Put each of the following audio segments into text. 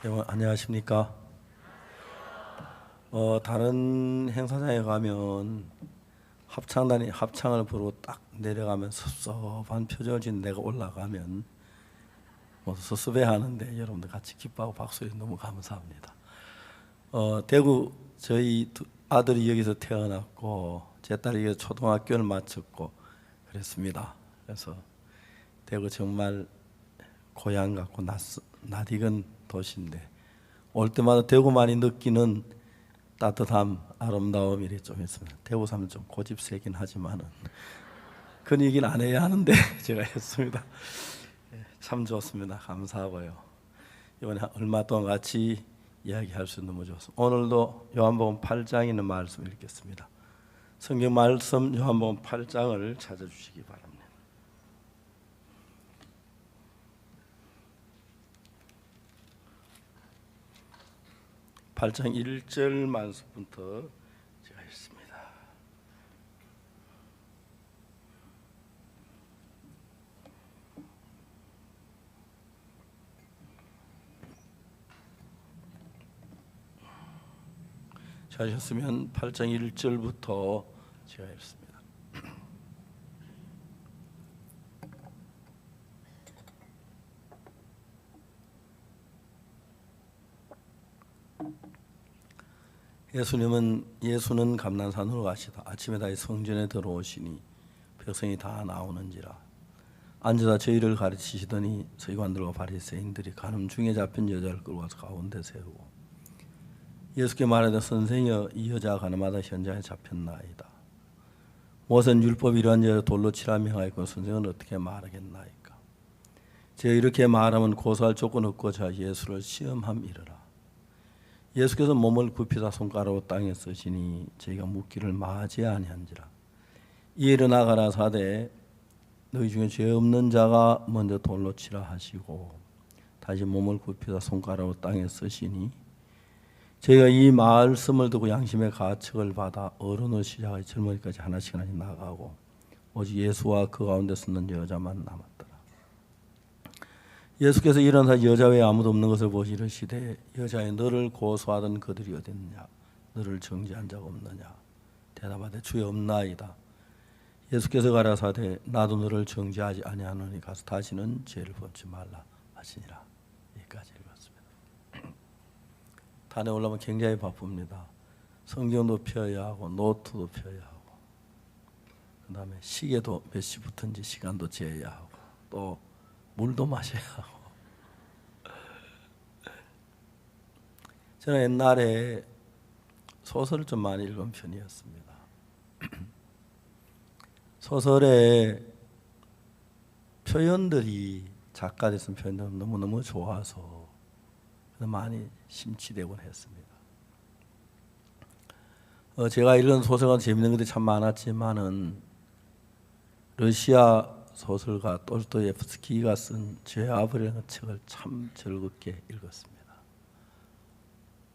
여러분 안녕하십니까? 다른 행사장에 가면 합창단이 합창을 부르고 딱 내려가면 섭섭한 표정을 지닌 내가 올라가면 섭섭해하는데 여러분들 같이 기뻐하고 박수해 너무 감사합니다. 대구 저희 아들이 여기서 태어났고 제 딸이 여기서 초등학교를 마쳤고 그랬습니다. 그래서 대구 정말 고향 같고 낯익은 도시인데 올 때마다 대구만이 느끼는 따뜻함, 아름다움 이렇게 좀 있습니다. 대구 사람 좀 고집세긴 하지만은 그 얘기는 안 해야 하는데 제가 했습니다. 참 좋습니다. 감사하고요. 이번에 얼마 동안 같이 이야기할 수 너무 좋습니다. 오늘도 요한복음 8장에 있는 말씀 읽겠습니다. 성경 말씀 요한복음 8장을 찾아주시기 바랍니다. 8장 1절 말씀부터 제가 읽습니다. 찾으셨으면 8장 1절부터 제가 읽습니다. 예수는 감난산으로 가시다 아침에 다시 성전에 들어오시니 백성이 다 나오는지라 앉아서 저희를 가르치시더니 서기관들과 바리새인들이 간음 중에 잡힌 여자를 끌고 와서 가운데 세우고 예수께 말하되 선생이여 이 여자가 가늠하다 현장에 잡혔나이다. 모세는 율법 이러한 여자를 돌로 치라 명하였고 선생은 어떻게 말하겠나이까. 제가 이렇게 말하면 고소할 조건 없고자 예수를 시험함이르라. 예수께서 몸을 굽히사 손가락으로 땅에 쓰시니 저희가 묻기를 마지 아니한지라. 이에 일어나가라 사대 너희 중에 죄 없는 자가 먼저 돌로 치라 하시고 다시 몸을 굽히사 손가락으로 땅에 쓰시니 저희가 이 말씀을 듣고 양심의 가책을 받아 어른의 시작의 젊은이까지 하나씩 나가고 오직 예수와 그 가운데 서는 여자만 남았더라. 예수께서 일어나서 여자 외에 아무도 없는 것을 보시 이르시되 여자여 너를 고소하던 그들이 어디 있느냐 너를 정죄한 자가 없느냐 대답하되 주여 없나이다. 예수께서 가라사대 나도 너를 정죄하지 아니하노니 가서 다시는 죄를 범치 말라 하시니라. 여기까지 읽었습니다. 단에 올라오면 굉장히 바쁩니다. 성경도 펴야 하고 노트도 펴야 하고 그 다음에 시계도 몇 시부터인지 시간도 재야 하고 또 물도 마셔야 하고. 저는 옛날에 소설을 좀 많이 읽은 편이었습니다. 소설의 표현들이 작가들 쓴 표현들이 너무너무 좋아서 많이 심취되곤 했습니다. 제가 읽은 소설가 재밌는 것들이 참 많았지만은 러시아 소설가 돌스토옙스키가 쓴 죄와벌이라는 책을 참 즐겁게 읽었습니다.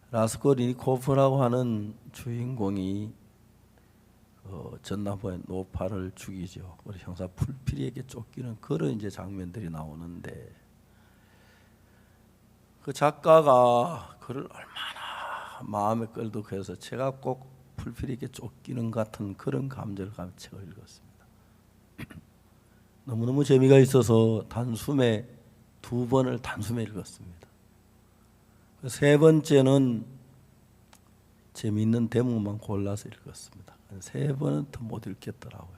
라스콜니코프라고 하는 주인공이 전남부의 노파를 죽이죠. 우리 형사 풀피리에게 쫓기는 그런 이제 장면들이 나오는데 그 작가가 그를 얼마나 마음에 끌도 그래서 제가 꼭 풀피리에게 쫓기는 같은 그런 감정을 가지고 책을 읽었습니다. 너무너무 재미가 있어서 단숨에 2번을 단숨에 읽었습니다. 세 번째는 재미있는 대목만 골라서 읽었습니다. 세 번은 더 못 읽겠더라고요.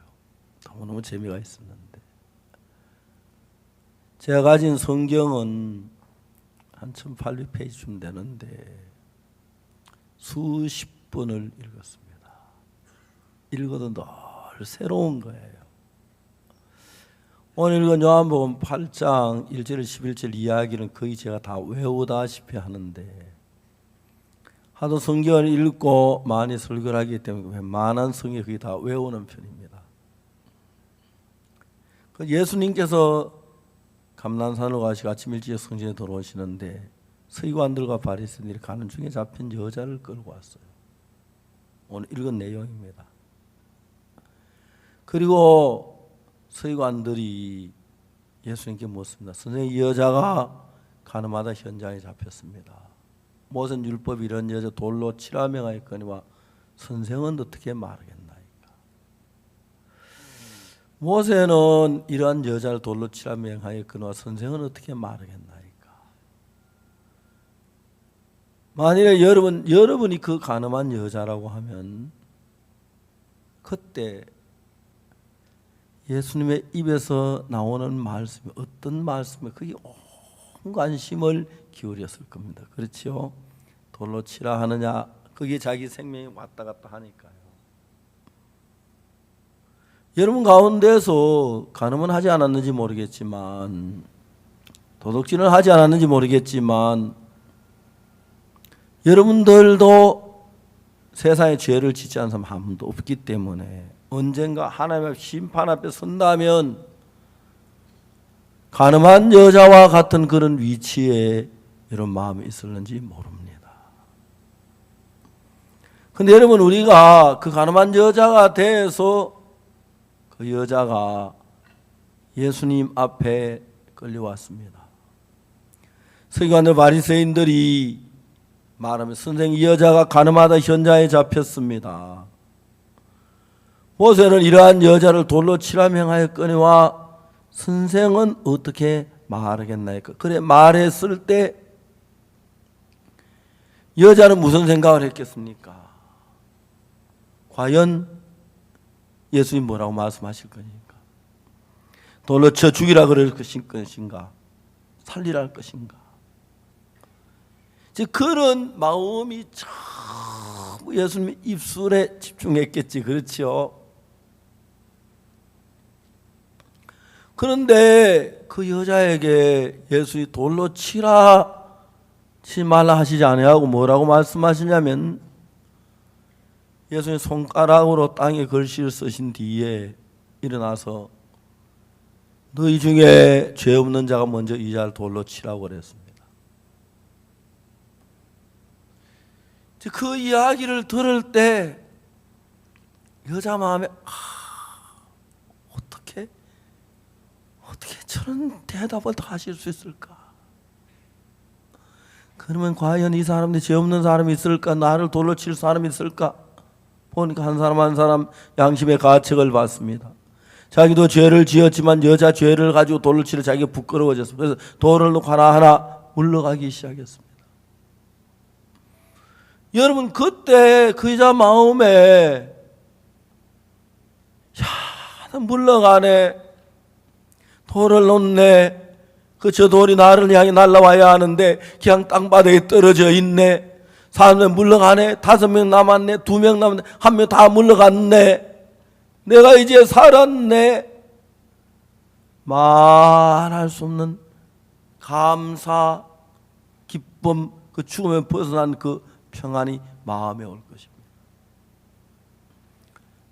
너무너무 재미가 있었는데 제가 가진 성경은 한 1800페이지쯤 되는데 수십 번을 읽었습니다. 읽어도 늘 새로운 거예요. 오늘 읽은 요한복음 8장 1절 11절 이야기는 거의 제가 다 외우다시피 하는데 하도 성경을 읽고 많이 설교를 하기 때문에 많은 성경 거의 다 외우는 편입니다. 예수님께서 감난산으로 가시고 아침 일찍 성전에 들어오시는데 서기관들과 바리새인들이 가는 중에 잡힌 여자를 끌고 왔어요. 오늘 읽은 내용입니다. 그리고 서기관들이 예수님께 묻습니다. 선생님 이 여자가 가늠하다 현장에 잡혔습니다. 모세는 율법이 이런 여자 돌로 치라 명하였거니와 선생은 어떻게 말하겠나이까. 모세는 이러한 여자를 돌로 치라 명하였거니와 선생은 어떻게 말하겠나이까. 만일에 여러분이 그 가늠한 여자라고 하면 그때 예수님의 입에서 나오는 말씀이 어떤 말씀에 그게 온 관심을 기울였을 겁니다. 그렇죠? 돌로 치라 하느냐, 그게 자기 생명이 왔다 갔다 하니까요. 여러분 가운데서 간음은 하지 않았는지 모르겠지만, 도둑질을 하지 않았는지 모르겠지만, 여러분들도 세상에 죄를 짓지 않은 사람 한 분도 없기 때문에 언젠가 하나님의 심판 앞에 선다면 간음한 여자와 같은 그런 위치에 이런 마음이 있었는지 모릅니다. 그런데 여러분, 우리가 그 간음한 여자가 돼서 그 여자가 예수님 앞에 끌려왔습니다. 서기관들 바리새인들이 말하면 선생님, 이 여자가 간음하다 현장에 잡혔습니다. 모세는 이러한 여자를 돌로 치라 명하였거니와 선생은 어떻게 말하겠나이까. 그래 말했을 때 여자는 무슨 생각을 했겠습니까? 과연 예수님 뭐라고 말씀하실 것인가? 돌로 쳐 죽이라 그럴 것인가? 살리라 할 것인가? 그런 마음이 전부 예수님 입술에 집중했겠지. 그렇죠? 그런데 그 여자에게 예수님이 돌로 치지 말라 하시지 아니하고 뭐라고 말씀하시냐면, 예수님 손가락으로 땅에 글씨를 쓰신 뒤에 일어나서 너희 중에 죄 없는 자가 먼저 이 자를 돌로 치라고 그랬습니다. 그 이야기를 들을 때 여자 마음에 어떻게 저런 대답을 다 하실 수 있을까? 그러면 과연 이 사람들이 죄 없는 사람이 있을까? 나를 돌로 칠 사람이 있을까? 보니까 한 사람 한 사람 양심의 가책을 받습니다. 자기도 죄를 지었지만 여자 죄를 가지고 돌로 치려 자기가 부끄러워졌습니다. 그래서 돌을 놓고 하나하나 물러가기 시작했습니다. 여러분, 그때 그 여자 마음에 야, 물러가네, 돌을 놓네, 저 돌이 나를 향해 날아와야 하는데 그냥 땅바닥에 떨어져 있네, 사람들 물러가네, 5명 남았네, 2명 남았네, 1명 다 물러갔네, 내가 이제 살았네. 말할 수 없는 감사, 기쁨, 그 죽음에 벗어난 그 평안이 마음에 올 것입니다.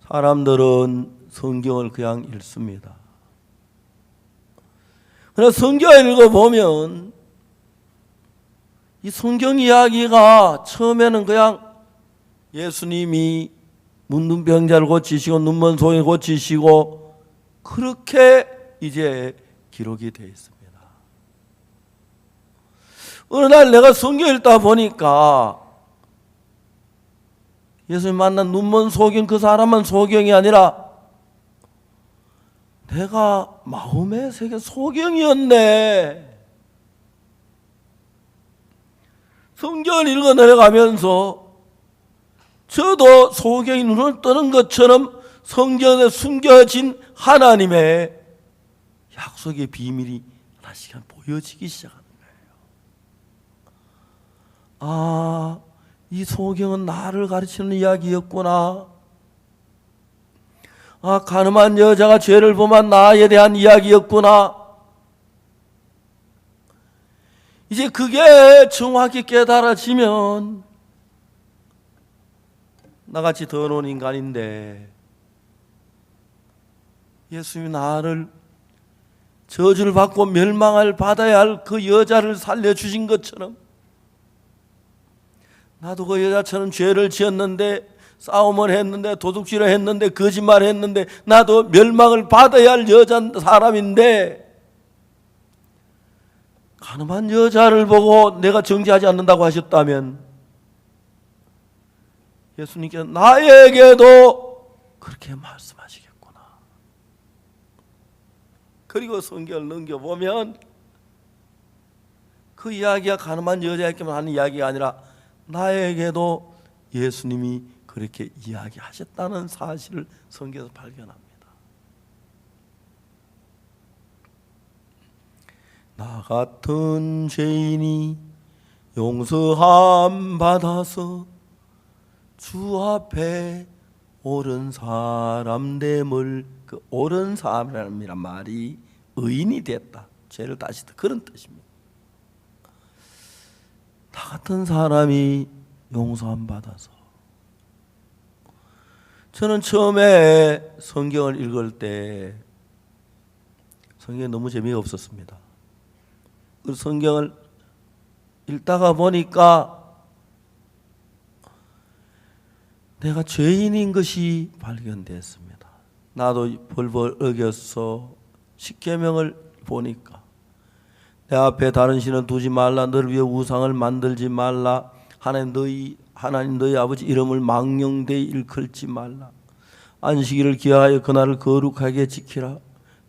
사람들은 성경을 그냥 읽습니다. 그러나 성경을 읽어보면 이 성경 이야기가 처음에는 그냥 예수님이 문둥병자를 고치시고 눈먼 소인을 고치시고 그렇게 이제 기록이 되어 있습니다. 어느 날 내가 성경 읽다 보니까 예수님 만난 눈먼 소경, 그 사람은 소경이 아니라 내가 마음에 새긴 소경이었네. 성경을 읽어 내려가면서 저도 소경이 눈을 뜨는 것처럼 성경에 숨겨진 하나님의 약속의 비밀이 하나씩 보여지기 시작하는 거예요. 이 소경은 나를 가르치는 이야기였구나. 간음한 여자가 죄를 범한 나에 대한 이야기였구나. 이제 그게 정확히 깨달아지면 나같이 더러운 인간인데 예수님이 나를 저주를 받고 멸망을 받아야 할 그 여자를 살려주신 것처럼 나도 그 여자처럼 죄를 지었는데, 싸움을 했는데, 도둑질을 했는데, 거짓말을 했는데, 나도 멸망을 받아야 할 사람인데 가늠한 여자를 보고 내가 정죄하지 않는다고 하셨다면 예수님께서 나에게도 그렇게 말씀하시겠구나. 그리고 성경을 넘겨보면 그 이야기가 가늠한 여자에게만 하는 이야기가 아니라 나에게도 예수님이 그렇게 이야기하셨다는 사실을 성경에서 발견합니다. 나 같은 죄인이 용서함 받아서 주 앞에 옳은 사람 됨을, 그 옳은 사람이란 말이 의인이 됐다, 죄를 다시다, 그런 뜻입니다. 나 같은 사람이 용서함 받아서. 저는 처음에 성경을 읽을 때 성경이 너무 재미가 없었습니다. 그 성경을 읽다가 보니까 내가 죄인인 것이 발견됐습니다. 나도 벌벌 어겨서 십계명을 보니까 내 앞에 다른 신을 두지 말라, 너를 위해 우상을 만들지 말라, 하나님 너희 아버지 이름을 망령되이 일컬지 말라, 안식일을 기하여 그날을 거룩하게 지키라,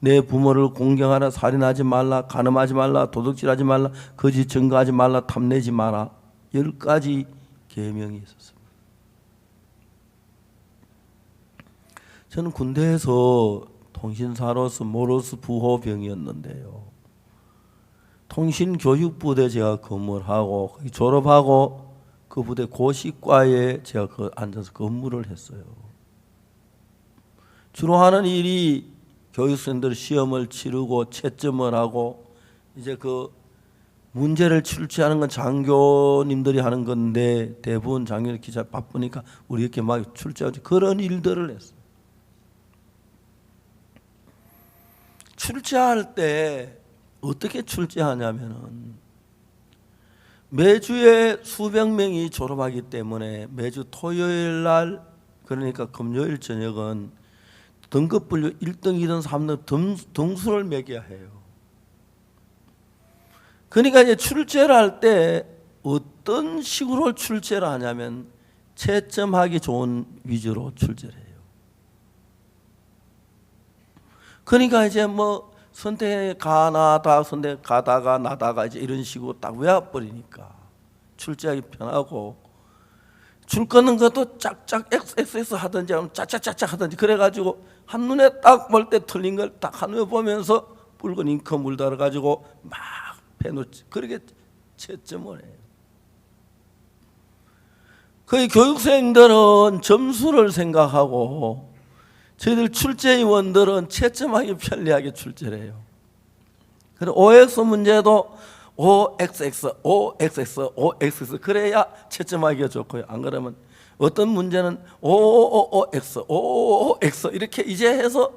내 부모를 공경하라, 살인하지 말라, 간음하지 말라, 도둑질하지 말라, 거짓 증거하지 말라, 탐내지 마라. 10가지 계명이 있었습니다. 저는 군대에서 통신사로서 모로스 부호병이었는데요, 통신교육부대 제가 근무를 하고 졸업하고 그 부대 고시과에 제가 앉아서 근무를 했어요. 주로 하는 일이 교육생들 시험을 치르고 채점을 하고, 이제 그 문제를 출제하는 건 장교님들이 하는 건데 대부분 장교님 기자 바쁘니까 우리 이렇게 막 출제하지, 그런 일들을 했어요. 출제할 때 어떻게 출제하냐면은 매주에 수백 명이 졸업하기 때문에 매주 토요일 날, 그러니까 금요일 저녁은 등급분류 1등, 2등, 3등 등수를 매겨야 해요. 그러니까 이제 출제를 할 때 어떤 식으로 출제를 하냐면 채점하기 좋은 위주로 출제를 해요. 그러니까 이제 뭐 선택가나다, 선택가다가 나다가 이제 이런 식으로 딱 외워버리니까 출제하기 편하고, 줄 거는 것도 짝짝 XXX 하든지 아니면 짝짝짝짝 하든지 그래가지고 한눈에 딱 볼 때 틀린 걸 딱 한눈에 보면서 붉은 잉크 물 달아가지고 막 빼놓지, 그렇게 채점을 해요. 거의 교육생들은 점수를 생각하고 저희들 출제위원들은 채점하기 편리하게 출제를 해요. 그래서 OX 문제도 OXX, OXX, OXX 그래야 채점하기가 좋고요. 안 그러면 어떤 문제는 OOOX, OOX 이렇게 이제 해서,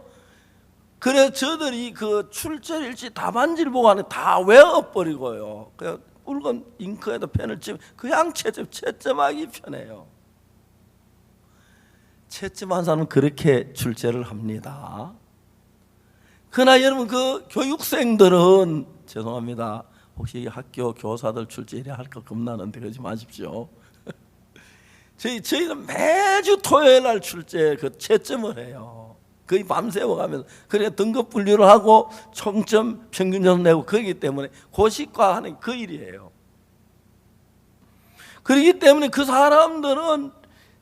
그래서 저들이 그 출제일지 답안지를 보고 하는 다 외워버리고요. 그냥 붉은 잉크에다 펜을 치면 그냥 채점하기 편해요. 채점한 사람은 그렇게 출제를 합니다. 그러나 여러분, 그 교육생들은 죄송합니다, 혹시 학교 교사들 출제 이래 할까 겁나는데 그러지 마십시오. 저희는 매주 토요일 날 출제 그 채점을 해요. 거의 밤새워 가면서. 그래 등급 분류를 하고 총점 평균 점수 내고 그러기 때문에 고시과 하는 그 일이에요. 그렇기 때문에 그 사람들은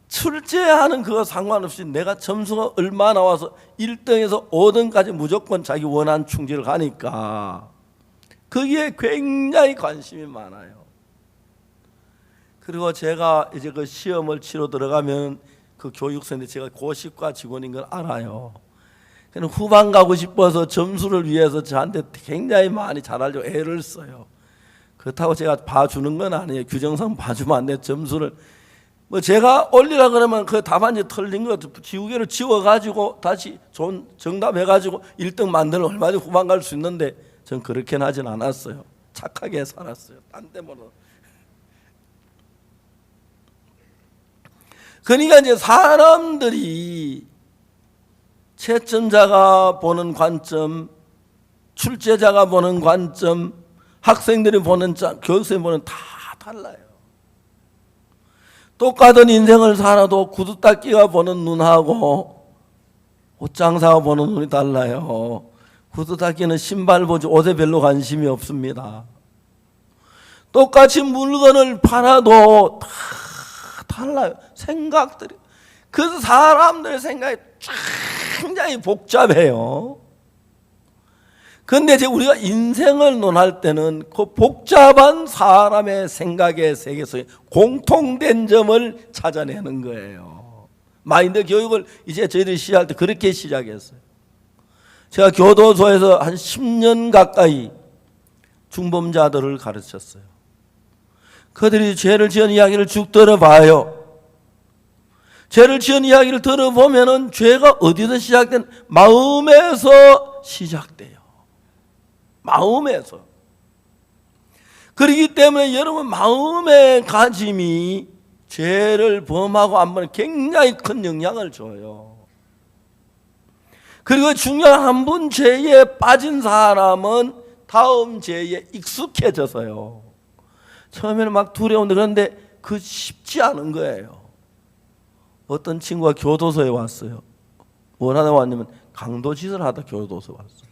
출제하는 그거 상관없이 내가 점수가 얼마 나와서 1등에서 5등까지 무조건 자기 원한 충지를 가니까 거기에 굉장히 관심이 많아요. 그리고 제가 이제 그 시험을 치러 들어가면 그 교육생들, 제가 고시과 직원인 걸 알아요. 그냥 후반 가고 싶어서 점수를 위해서 저한테 굉장히 많이 잘하려고 애를 써요. 그렇다고 제가 봐주는 건 아니에요. 규정상 봐주면 안 돼. 점수를 뭐 제가 올리라 그러면 그 답안지 틀린 거 지우개를 지워가지고 다시 좋은 정답 해가지고 1등 만들면 얼마든지 후반 갈 수 있는데 전 그렇게는 하진 않았어요. 착하게 살았어요. 딴 데모는. 그러니까 이제 사람들이 채점자가 보는 관점, 출제자가 보는 관점, 학생들이 보는 교수님 보는 다 달라요. 똑같은 인생을 살아도 구두닦이가 보는 눈하고 옷장사가 보는 눈이 달라요. 구두닦이는 신발 보지 옷에 별로 관심이 없습니다. 똑같이 물건을 팔아도 다 달라요. 생각들이. 그래서 사람들의 생각이 굉장히 복잡해요. 그런데 이제 우리가 인생을 논할 때는 그 복잡한 사람의 생각의 세계에서 공통된 점을 찾아내는 거예요. 마인드 교육을 이제 저희들이 시작할 때 그렇게 시작했어요. 제가 교도소에서 한 10년 가까이 중범자들을 가르쳤어요. 그들이 죄를 지은 이야기를 쭉 들어봐요. 죄를 지은 이야기를 들어보면은 죄가 어디서 시작된? 마음에서 시작돼요. 마음에서. 그렇기 때문에 여러분 마음의 가짐이 죄를 범하고 안 범하는 굉장히 큰 영향을 줘요. 그리고 중요한 한 번 죄에 빠진 사람은 다음 죄에 익숙해져서요. 처음에는 막 두려운데 그런데 그 쉽지 않은 거예요. 어떤 친구가 교도소에 왔어요. 뭘 하다 왔냐면 강도짓을 하다 교도소에 왔어요.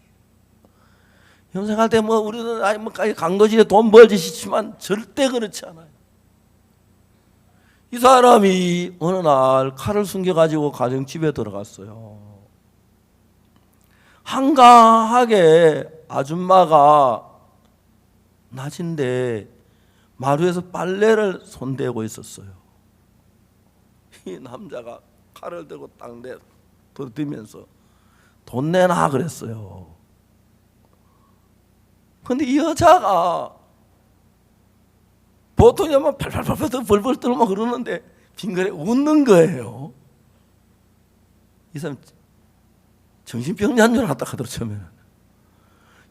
형생할 때 뭐 우리는 아니 뭐 강도질에 돈 벌지 싶지만 절대 그렇지 않아요. 이 사람이 어느 날 칼을 숨겨가지고 가정집에 들어갔어요. 한가하게 아줌마가 낮인데 마루에서 빨래를 손대고 있었어요. 이 남자가 칼을 들고 딱 버티면서 돈 내놔 그랬어요. 근데 이 여자가 보통이면 팔팔팔팔 벌벌 떨고 그러는데 빙그레 웃는 거예요. 이 사람 정신병자인 줄 알았다 하더라고요. 처음에는.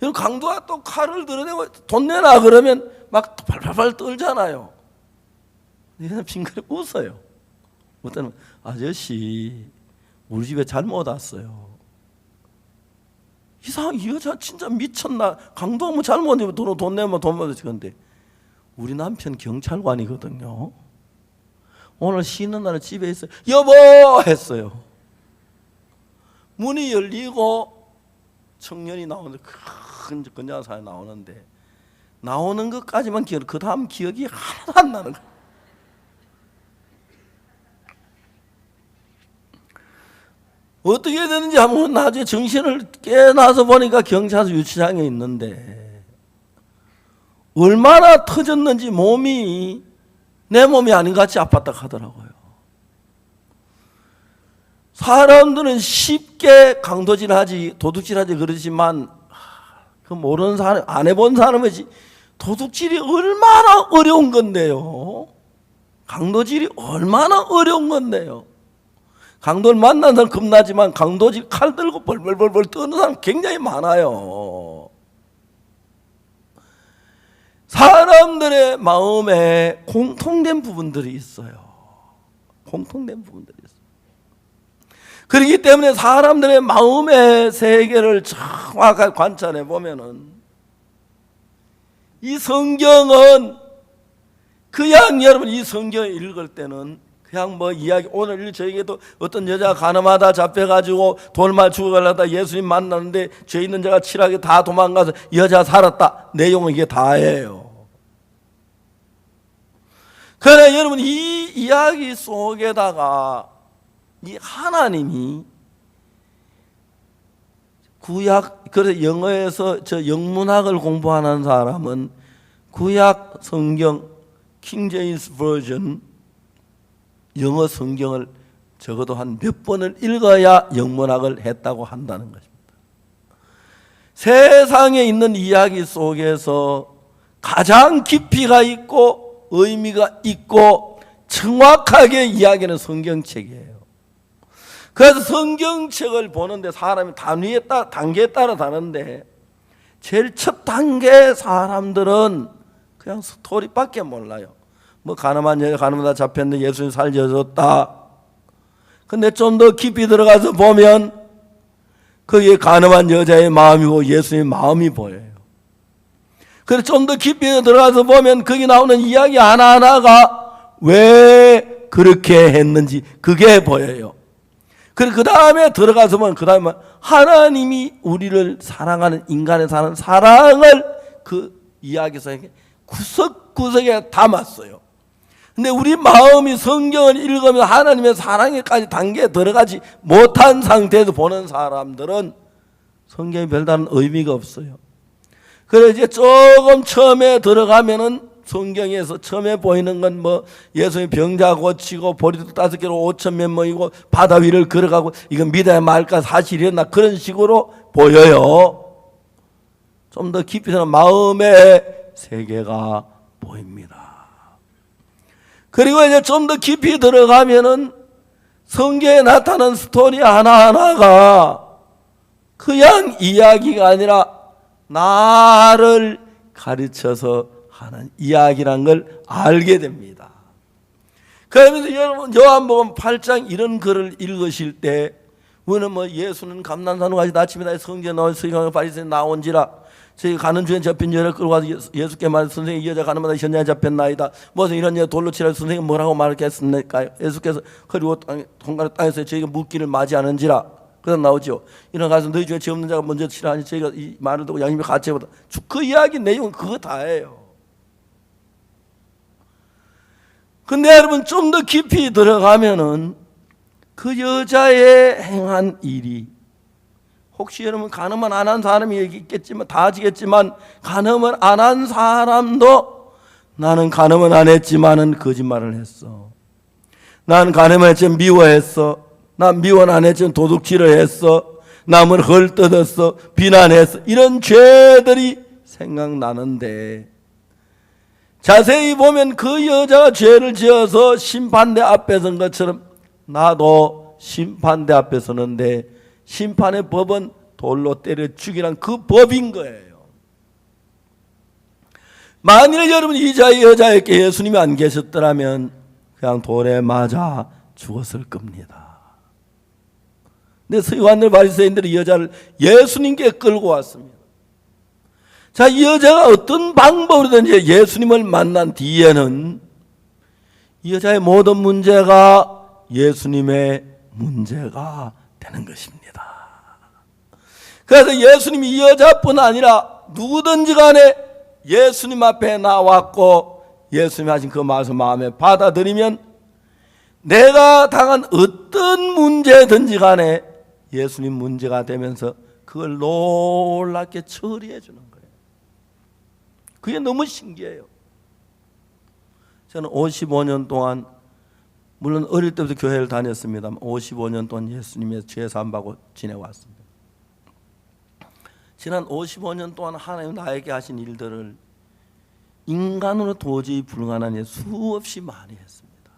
여러분 강도가 또 칼을 들어내고 돈 내놔 그러면 막 팔팔팔 떨잖아요. 이 사람 빙그레 웃어요. 어떤 아저씨 우리 집에 잘못 왔어요. 이 여자 진짜 미쳤나? 강도하면 잘못이면 돈 내면 돈 받아지. 근데 우리 남편 경찰관이거든요. 오늘 쉬는 날에 집에 있어요. 여보 했어요. 문이 열리고 청년이 나오는데 큰 건장한 사람이 나오는데 나오는 것까지만 기억. 그 다음 기억이 하나도 안 나는 거예요. 어떻게 되는지 한번 나중에 정신을 깨어나서 보니까 경찰서 유치장에 있는데 얼마나 터졌는지 몸이 내 몸이 아닌 것 같이 아팠다 하더라고요. 사람들은 쉽게 강도질하지 도둑질하지 그러지만 그 모르는 사람 안 해본 사람이지 도둑질이 얼마나 어려운 건데요. 강도질이 얼마나 어려운 건데요. 강도를 만난 사람 겁나지만 강도질 칼 들고 벌벌벌벌 떠는 사람 굉장히 많아요. 사람들의 마음에 공통된 부분들이 있어요. 공통된 부분들이 있어요. 그렇기 때문에 사람들의 마음의 세계를 정확하게 관찰해 보면은 이 성경은 그냥 여러분 이 성경을 읽을 때는 그냥 뭐 이야기 오늘 저에게도 어떤 여자가 가늠하다 잡혀가지고 돌말 죽어가려다 예수님 만났는데 죄 있는 자가 칠하게 다 도망가서 여자 살았다. 내용은 이게 다예요. 그러나 여러분 이 이야기 속에다가 이 하나님이 구약 그래서 영어에서 저 영문학을 공부하는 사람은 구약 성경 킹 제임스 버전 영어 성경을 적어도 한 몇 번을 읽어야 영문학을 했다고 한다는 것입니다. 세상에 있는 이야기 속에서 가장 깊이가 있고 의미가 있고 정확하게 이야기하는 성경책이에요. 그래서 성경책을 보는데 사람이 단계에 따라 다른데 제일 첫 단계 사람들은 그냥 스토리밖에 몰라요. 뭐 가늠한 여자 가늠하다 잡혔는데 예수님 살려줬다. 근데 좀 더 깊이 들어가서 보면 그게 가늠한 여자의 마음이고 예수님의 마음이 보여요. 그래서 좀 더 깊이 들어가서 보면 거기 나오는 이야기 하나하나가 왜 그렇게 했는지 그게 보여요. 그 다음에 들어가서 보면 그 다음에 하나님이 우리를 사랑하는 인간의 사는 사랑을 그 이야기에서 구석구석에 담았어요. 근데 우리 마음이 성경을 읽으면 하나님의 사랑에까지 단계에 들어가지 못한 상태에서 보는 사람들은 성경에 별다른 의미가 없어요. 그래서 이제 조금 처음에 들어가면은 성경에서 처음에 보이는 건 뭐 예수님이 병자 고치고 보리떡 5개로 5천 명 모이고 바다 위를 걸어가고 이건 믿어야 말까 사실이었나 그런 식으로 보여요. 좀 더 깊이 들어가면 마음의 세계가 보입니다. 그리고 이제 좀 더 깊이 들어가면은 성경에 나타난 스토리 하나하나가 그냥 이야기가 아니라 나를 가르쳐서 하는 이야기란 걸 알게 됩니다. 그러면서 여러분 요한복음 8장 이런 글을 읽으실 때 우리는 뭐 예수는 감난산으로 가시 아침에 성전에 나와 서기관과 바리새인이 나온지라 저희 가는 중에 잡힌 여자를 끌고 가서 예수께 말해 선생님 이 여자 가는 마다 현장에 잡혔나이다. 무슨 이런 여자 돌로 치라 선생님 뭐라고 말했겠습니까? 예수께서 그리고 통가를 땅에서 저희가 묻기를 맞이하는지라. 그래서 나오죠. 일어나서 너희 중에 죄 없는 자가 먼저 치라 하니 저희가 이 말을 듣고 양심이 같이 해보다. 그 이야기 내용은 그거 다예요. 근데 여러분 좀 더 깊이 들어가면은 그 여자의 행한 일이 혹시 여러분 간음을 안 한 사람이 있겠지만 다 아시겠지만 간음을 안 한 사람도 나는 간음을 안 했지만은 거짓말을 했어. 나는 간음을 했지만 미워했어. 난 미워는 안 했지만 도둑질을 했어. 남을 헐뜯었어. 비난했어. 이런 죄들이 생각나는데 자세히 보면 그 여자가 죄를 지어서 심판대 앞에 선 것처럼 나도 심판대 앞에 서는데 심판의 법은 돌로 때려 죽이란 그 법인 거예요. 만일 여러분 이 여자에게 예수님이 안 계셨더라면 그냥 돌에 맞아 죽었을 겁니다. 근데 서기관들 바리새인들이 이 여자를 예수님께 끌고 왔습니다. 자, 이 여자가 어떤 방법으로든지 예수님을 만난 뒤에는 이 여자의 모든 문제가 예수님의 문제가 되는 것입니다. 그래서 예수님이 이 여자뿐 아니라 누구든지 간에 예수님 앞에 나왔고 예수님이 하신 그 말씀 마음에 받아들이면 내가 당한 어떤 문제든지 간에 예수님 문제가 되면서 그걸 놀랍게 처리해 주는 거예요. 그게 너무 신기해요. 저는 55년 동안 물론 어릴 때부터 교회를 다녔습니다만 55년 동안 예수님의 죄 사함받고 지내왔습니다. 지난 55년 동안 하나님 나에게 하신 일들을 인간으로 도저히 불가능한 일 수없이 많이 했습니다.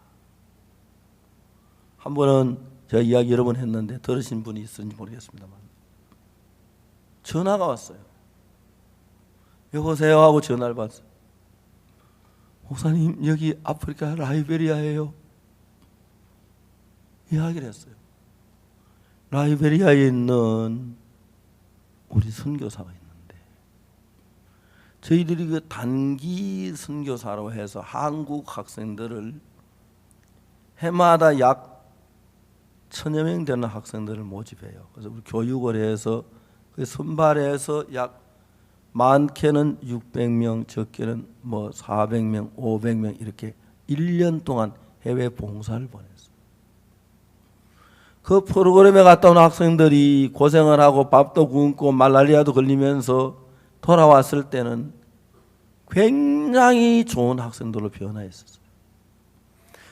한 번은 제가 이야기 여러 번 했는데 들으신 분이 있었는지 모르겠습니다만 전화가 왔어요. 여보세요 하고 전화를 받았어요. 목사님 여기 아프리카 라이베리아예요. 이야기를 했어요. 라이베리아에 있는 우리 선교사가 있는데 저희들이 그 단기 선교사로 해서 한국 학생들을 해마다 약 1000여 명 되는 학생들을 모집해요. 그래서 우리 교육을 해서 그 선발해서 약 많게는 600명, 적게는 뭐 400명, 500명 이렇게 1년 동안 해외 봉사를 보냈어요. 그 프로그램에 갔다 온 학생들이 고생을 하고 밥도 굶고 말라리아도 걸리면서 돌아왔을 때는 굉장히 좋은 학생들로 변화했었어요.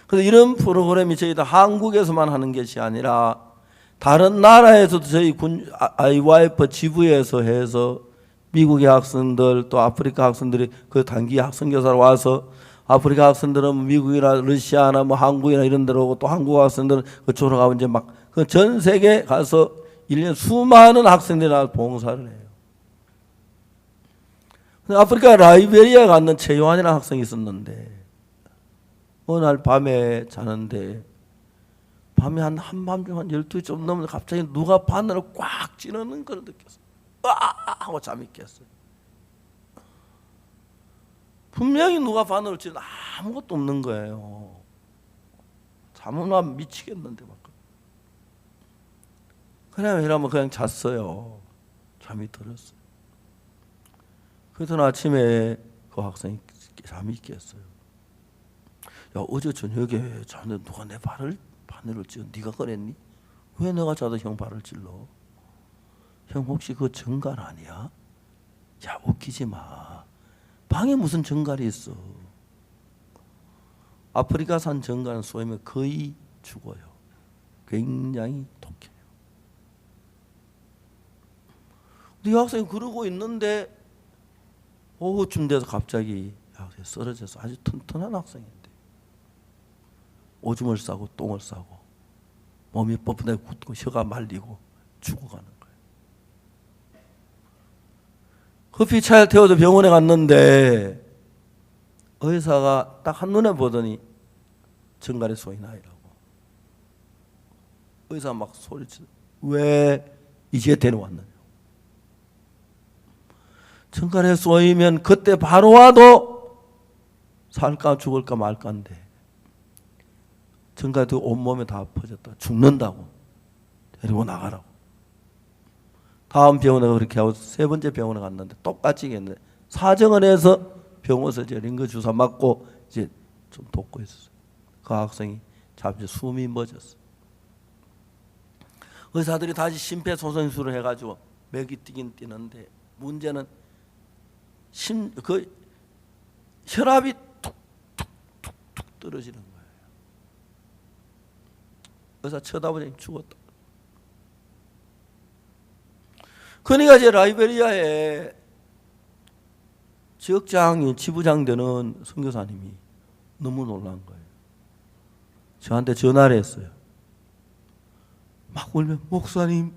그래서 이런 프로그램이 저희도 한국에서만 하는 것이 아니라 다른 나라에서도 저희 IYF 지부에서 해서 미국의 학생들 또 아프리카 학생들이 그 단기 학생교사로 와서 아프리카 학생들은 미국이나 러시아나 뭐 한국이나 이런 데로 오고 또 한국 학생들은 그쪽으로 가고 이제 막 그 전 세계 가서 1년 수많은 학생들이 나와서 봉사를 해요. 근데 아프리카 라이베리아에 갔는 최요한이라는 학생이 있었는데 어느 날 밤에 자는데 밤에 한밤중 한 12시 넘는데 갑자기 누가 바늘을 꽉 찌르는 걸 느꼈어요. 하고 잠이 깼어요. 분명히 누가 바늘을 찔러 아무것도 없는 거예요. 잠은 미치겠는데 막. 그냥 이러면 그냥 잤어요. 잠이 들었어요. 그러던 아침에 그 학생이 잠이 깼어요. 야, 어제 저녁에 자는데 누가 내 바늘을 찔러? 네가 그랬니? 왜 내가 자도 형 발을 찔러? 형 혹시 그거 정갈 아니야? 야, 웃기지 마. 방에 무슨 정갈이 있어? 아프리카산 정갈은 쏘이면 거의 죽어요. 굉장히 독해요. 이 학생이 그러고 있는데 오후쯤 돼서 갑자기 학생이 쓰러져서 아주 튼튼한 학생인데 오줌을 싸고 똥을 싸고 몸이 뻣뻣하게 굳고 혀가 말리고 죽어가는 거예요. 커피차를 태워서 병원에 갔는데 의사가 딱 한눈에 보더니 정갈에 쏘인 아이라고. 의사 막 소리치고 왜 이제 데려왔느냐. 정갈에 쏘이면 그때 바로 와도 살까 죽을까 말까인데 정갈도 온몸에 다 퍼졌다. 죽는다고. 데리고 나가라고. 다음 병원에 그렇게 하고 세 번째 병원에 갔는데 똑같이 했는데 사정원에서 병원에서 이제 링거 주사 맞고 이제 좀 돕고 있었어요. 그 학생이 잠시 숨이 멎었어. 의사들이 다시 심폐소생술을 해가지고 맥이 뛰긴 뛰는데 문제는 그 혈압이 툭툭툭툭 떨어지는 거예요. 의사 쳐다보니 죽었다. 그러니까 이제 라이베리아에 지역장이 지부장 되는 선교사님이 너무 놀란 거예요. 저한테 전화를 했어요. 막 울면 목사님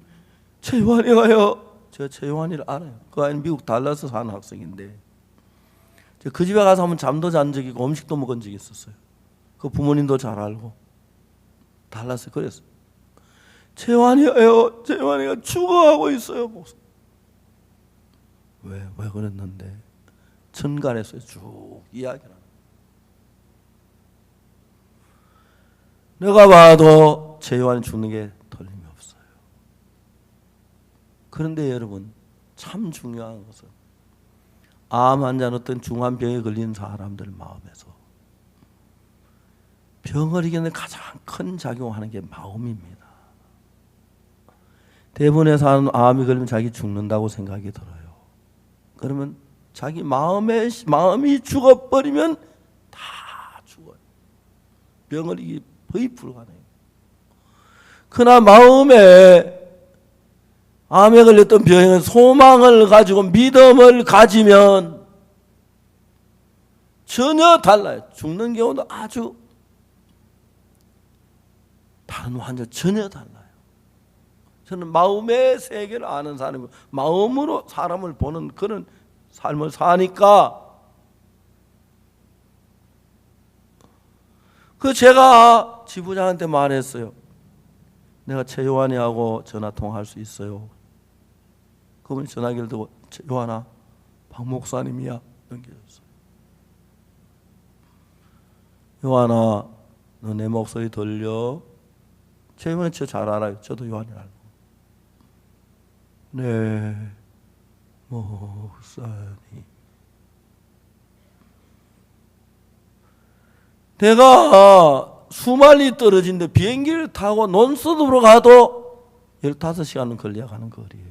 최요한이 가요. 제가 최요한이를 알아요. 그 아이는 미국 달라스 사는 학생인데 그 집에 가서 한번 잠도 잔 적이 있고 음식도 먹은 적이 있었어요. 그 부모님도 잘 알고 달라스 그랬어요. 최요한이요. 최요한이가 죽어가고 있어요. 목사. 왜 그랬는데 천간에서 쭉 이야기를 하는 내가 봐도 최요한이 죽는 게 틀림이 없어요. 그런데 여러분 참 중요한 것은 암 환자는 어떤 중환병에 걸린 사람들 마음에서 병을 이기는 가장 큰 작용하는 게 마음입니다. 대부분의 사람은 암이 걸리면 자기 죽는다고 생각이 들어요. 그러면 자기 마음이 죽어버리면 다 죽어요. 병을 이기 거의 불가능해요. 그러나 마음에 암에 걸렸던 병은 소망을 가지고 믿음을 가지면 전혀 달라요. 죽는 경우도 아주 다른 환자 전혀 달라요. 저는 마음의 세계를 아는 사람이고 마음으로 사람을 보는 그런 삶을 사니까 제가 지부장한테 말했어요. 내가 최요한이하고 전화 통화할 수 있어요. 그분이 전화기를 들고 요한아 박 목사님이야 연결했어요. 요한아 너 내 목소리 들려? 최요한은 저 잘 알아요. 저도 요한을 알고. 네 목사님 내가 수말리 떨어진데 비행기를 타고 논스톱으로 가도 15시간은 걸려야 가는 거리예요.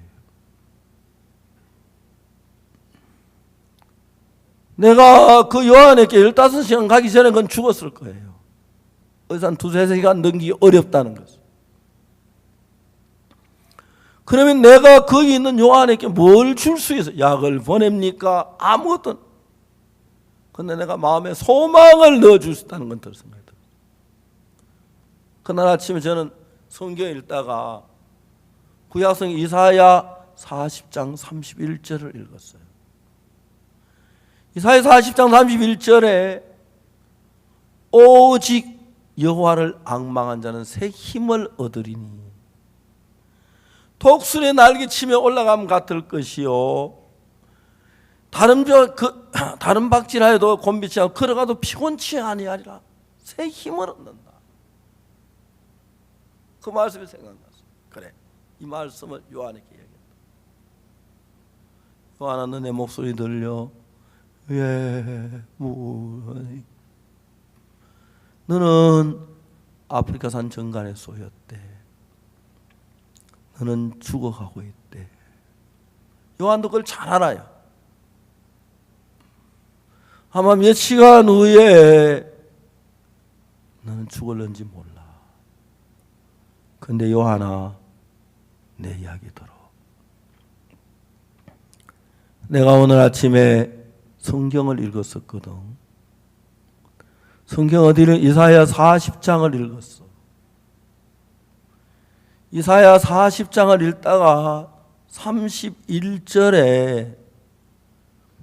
내가 그 요한에게 15시간 가기 전에 그건 죽었을 거예요. 의사 한 2-3시간 넘기기 어렵다는 것을. 그러면 내가 거기 있는 요한에게 뭘 줄 수 있어요? 약을 보냅니까? 아무것도. 근데 내가 마음에 소망을 넣어줄 수 있다는 건 들 생각이 들어요. 그날 아침에 저는 성경 읽다가 구약성 이사야 40장 31절을 읽었어요. 이사야 40장 31절에 오직 여호와를 앙망한 자는 새 힘을 얻으리니 독수리의 날개치며 올라감 같을 것이요 다른 박질하여도 곤비치 않고 걸어가도 피곤치 아니하리라. 새 힘을 얻는다. 그 말씀이 생각났어. 그래, 이 말씀을 요한에게 얘기했다. 요한아, 너 내 목소리 들려? 예, 너는 아프리카산 정갈에 쏘였대. 너는 죽어가고 있대. 요한도 그걸 잘 알아요. 아마 몇 시간 후에 너는 죽을는지 몰라. 근데 요한아, 내 이야기 들어. 내가 오늘 아침에 성경을 읽었었거든. 성경 어디를? 이사야 40장을 읽었어. 이사야 40장을 읽다가 31절에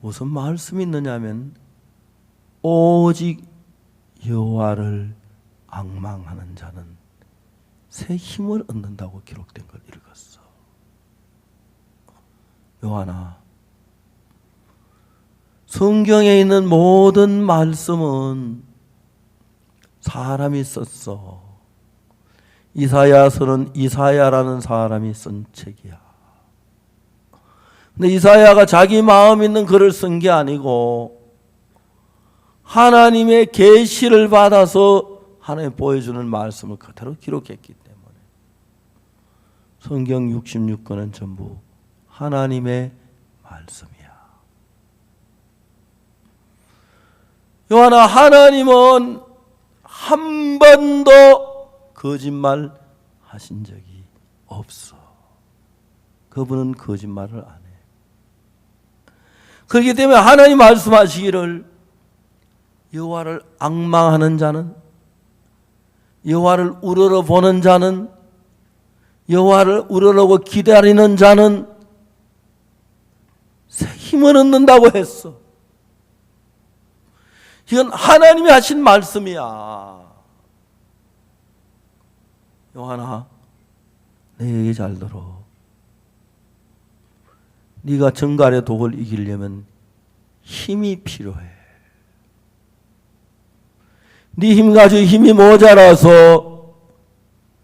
무슨 말씀이 있느냐면 오직 여호와를 앙망하는 자는 새 힘을 얻는다고 기록된 걸 읽었어. 요한아, 성경에 있는 모든 말씀은 사람이 썼어. 이사야서는 이사야라는 사람이 쓴 책이야. 근데 이사야가 자기 마음 있는 글을 쓴 게 아니고 하나님의 계시를 받아서 하나님 보여주는 말씀을 그대로 기록했기 때문에 성경 66권은 전부 하나님의 말씀이야. 요한아, 하나님은 한 번도 거짓말 하신 적이 없어. 그분은 거짓말을 안 해. 그렇기 때문에 하나님 말씀하시기를 여호와를 앙망하는 자는, 여호와를 우러러보는 자는, 여호와를 우러러고 기다리는 자는 새 힘을 얻는다고 했어. 이건 하나님이 하신 말씀이야. 요한아, 내 얘기 잘 들어. 네가 정갈의 독을 이기려면 힘이 필요해. 네 힘 가지고 힘이 모자라서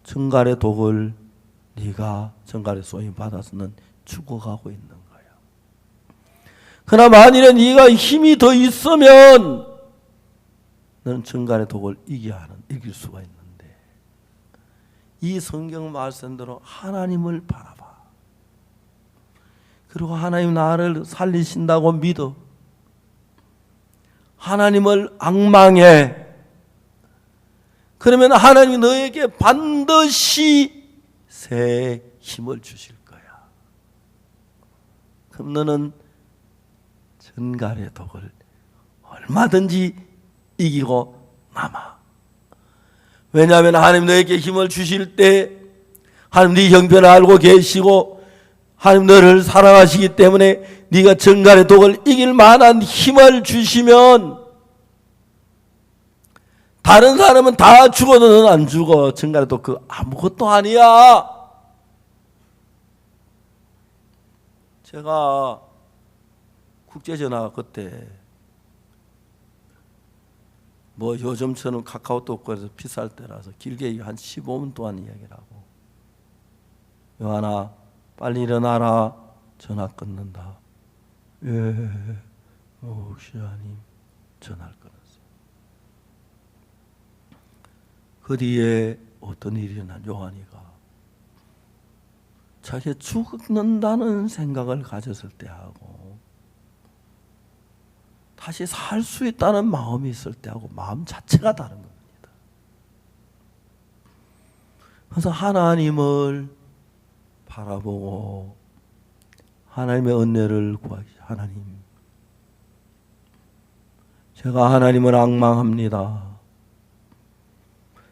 정갈의 독을 네가 정갈의 쏘임 받아서는 죽어가고 있는 거야. 그러나 만일에 네가 힘이 더 있으면 너는 정갈의 독을 이길 수가 있는데 이 성경 말씀대로 하나님을 바라봐. 그리고 하나님 나를 살리신다고 믿어. 하나님을 앙망해. 그러면 하나님이 너에게 반드시 새 힘을 주실 거야. 그럼 너는 전갈의 독을 얼마든지 이기고 남아. 왜냐하면 하나님 너에게 힘을 주실 때 하나님 네 형편을 알고 계시고 하나님 너를 사랑하시기 때문에 네가 전갈의 독을 이길 만한 힘을 주시면 다른 사람은 다 죽어도 너는 안 죽어. 전갈의 독 그 아무것도 아니야. 제가 국제전화 그때 뭐 요즘처럼 카카오톡 없고 해서 비쌀 때라서 길게 한 15분 동안 이야기를 하고 요한아 빨리 일어나라. 전화 끊는다. 예, 목사님 전화를 끊었어요. 그 뒤에 어떤 일이 일어난 요한이가 자기가 죽는다는 생각을 가졌을 때 하고 다시 살 수 있다는 마음이 있을 때하고 마음 자체가 다른 겁니다. 그래서 하나님을 바라보고 하나님의 은혜를 구하시. 하나님, 제가 하나님을 앙망합니다.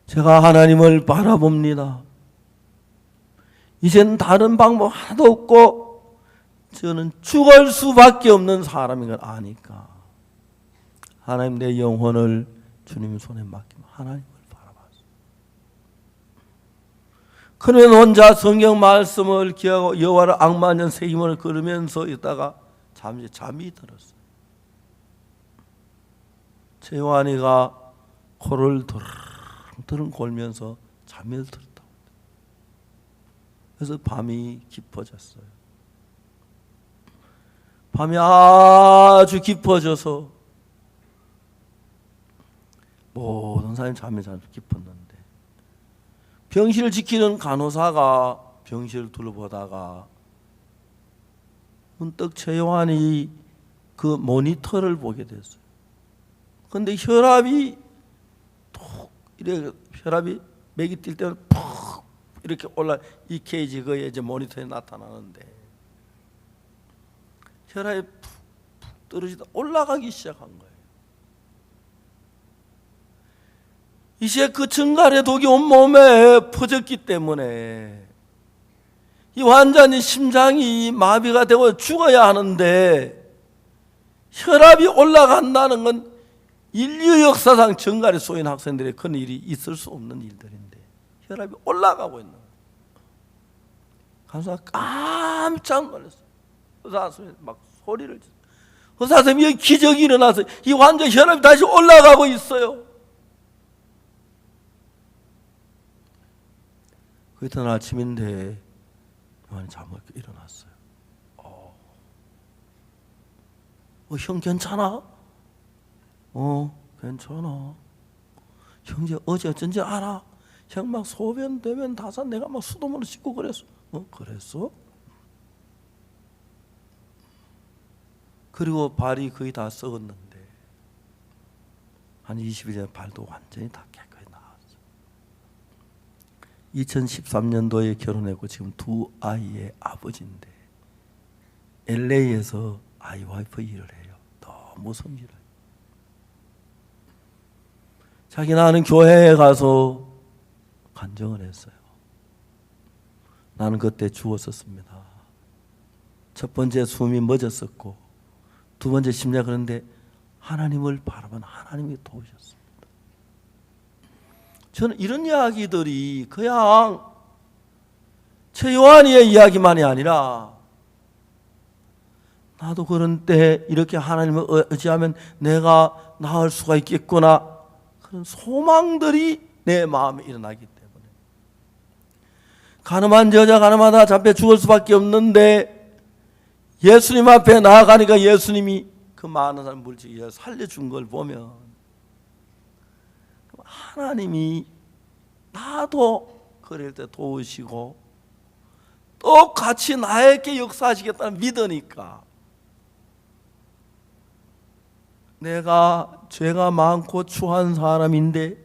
제가 하나님을 바라봅니다. 이젠 다른 방법 하나도 없고 저는 죽을 수밖에 없는 사람인 걸 아니까 하나님 내 영혼을 주님 손에 맡기면 하나님을 바라봤어요. 그러면 혼자 성경 말씀을 기하고 여호와를 앙망하는 새 힘을 걸으면서 있다가 잠이 들었어요. 최요한이가 코를 드릉드릉 골면서 잠이 들었다고. 그래서 밤이 깊어졌어요. 밤이 아주 깊어져서 모든 사람이 잠이 잘 깊었는데 병실을 지키는 간호사가 병실을 둘러보다가 문득 최요한이 그 모니터를 보게 됐어요. 그런데 혈압이 톡 이렇게 혈압이 맥이 뛸 때는 푹 이렇게 올라 EKG 그 이제 모니터에 나타나는데 혈압이 푹 떨어지다 올라가기 시작한 거예요. 이제 그 증갈의 독이 온몸에 퍼졌기 때문에 이 환자는 심장이 마비가 되고 죽어야 하는데 혈압이 올라간다는 건 인류 역사상 증갈에 쏘인 학생들의 그런 일이 있을 수 없는 일들인데 혈압이 올라가고 있는 거예요. 간호사가 깜짝 놀랐어요. 의사 선생님이 막 소리를 지르고 의사 선생님이 기적이 일어나서 이 환자 혈압이 다시 올라가고 있어요. 그 이튿날 아침인데 요한이 잠을 일어났어요. 형 괜찮아? 괜찮아. 형제 어제 어쩐지 알아? 형 막 소변 대변 다산 내가 막 수돗물로 씻고 그랬어. 그랬어? 그리고 발이 거의 다 썩었는데 한 20일 전에 발도 완전히 다 깨끗이 나왔어. 2013년도에 결혼했고 지금 두 아이의 아버지인데 LA에서 IYF 일을 해요. 너무 성실해요. 자기 나는 교회에 가서 간증을 했어요. 나는 그때 죽었었습니다. 첫 번째 숨이 멎었었고 두 번째 심장 그런데 하나님을 바라본 하나님이 도우셨습니다. 저는 이런 이야기들이 그냥 최요한이의 이야기만이 아니라 나도 그런 때 이렇게 하나님을 의지하면 내가 나을 수가 있겠구나 그런 소망들이 내 마음에 일어나기 때문에 가늠한 여자 가늠하다 잡혀 죽을 수밖에 없는데 예수님 앞에 나아가니까 예수님이 그 많은 사람 물질을 살려준 걸 보면 하나님이 나도 그럴 때 도우시고 똑같이 나에게 역사하시겠다는 믿으니까 내가 죄가 많고 추한 사람인데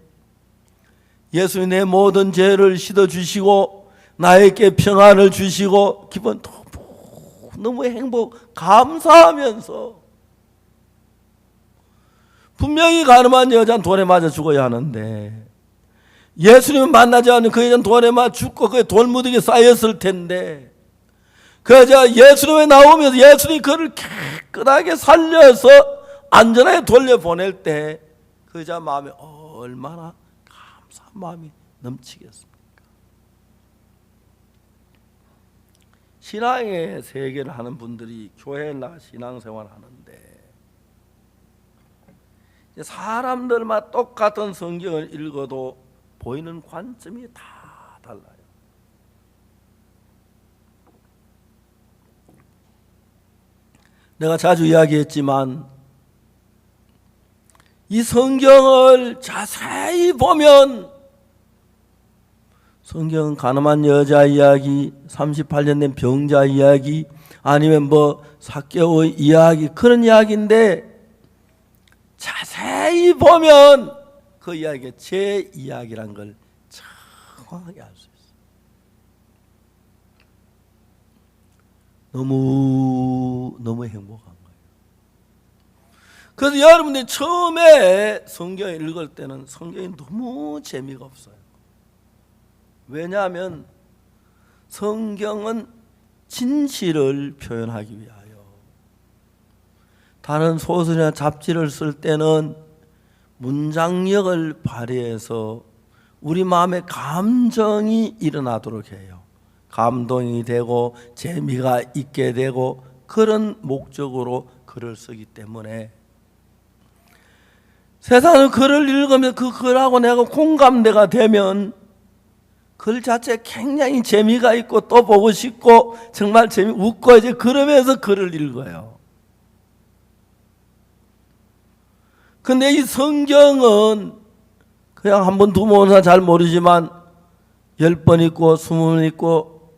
예수님 내 모든 죄를 씻어주시고 나에게 평안을 주시고 기분 너무 감사하면서 분명히 가늠한 여자는 돌에 맞아 죽어야 하는데 예수님을 만나지 않는 그 여자는 돌에 맞아 죽고 그 돌무더기에 쌓였을 텐데 그 여자 예수님에 나오면서 예수님이 그를 깨끗하게 살려서 안전하게 돌려보낼 때 그 여자 마음에 얼마나 감사한 마음이 넘치겠습니까? 신앙의 세계를 하는 분들이 교회에 나가 신앙생활을 하는데 사람들마다 똑같은 성경을 읽어도 보이는 관점이 다 달라요. 내가 자주 이야기했지만 이 성경을 자세히 보면 성경은 가늠한 여자 이야기, 38년 된 병자 이야기, 아니면 삭개오의 이야기 그런 이야기인데 자세히 보면 그 이야기가 제 이야기란 걸 정확하게 알 수 있어요. 너무 행복한 거예요. 그래서 여러분들이 처음에 성경을 읽을 때는 성경이 너무 재미가 없어요. 왜냐하면 성경은 진실을 표현하기 위하여 다른 소설이나 잡지를 쓸 때는 문장력을 발휘해서 우리 마음에 감정이 일어나도록 해요. 감동이 되고 재미가 있게 되고 그런 목적으로 글을 쓰기 때문에 세상은 글을 읽으면 그 글하고 내가 공감대가 되면 글 자체에 굉장히 재미가 있고 또 보고 싶고 정말 웃고 이제 그러면서 글을 읽어요. 근데 이 성경은 그냥 한 번, 두 번 잘 모르지만 10번 읽고 20번 읽고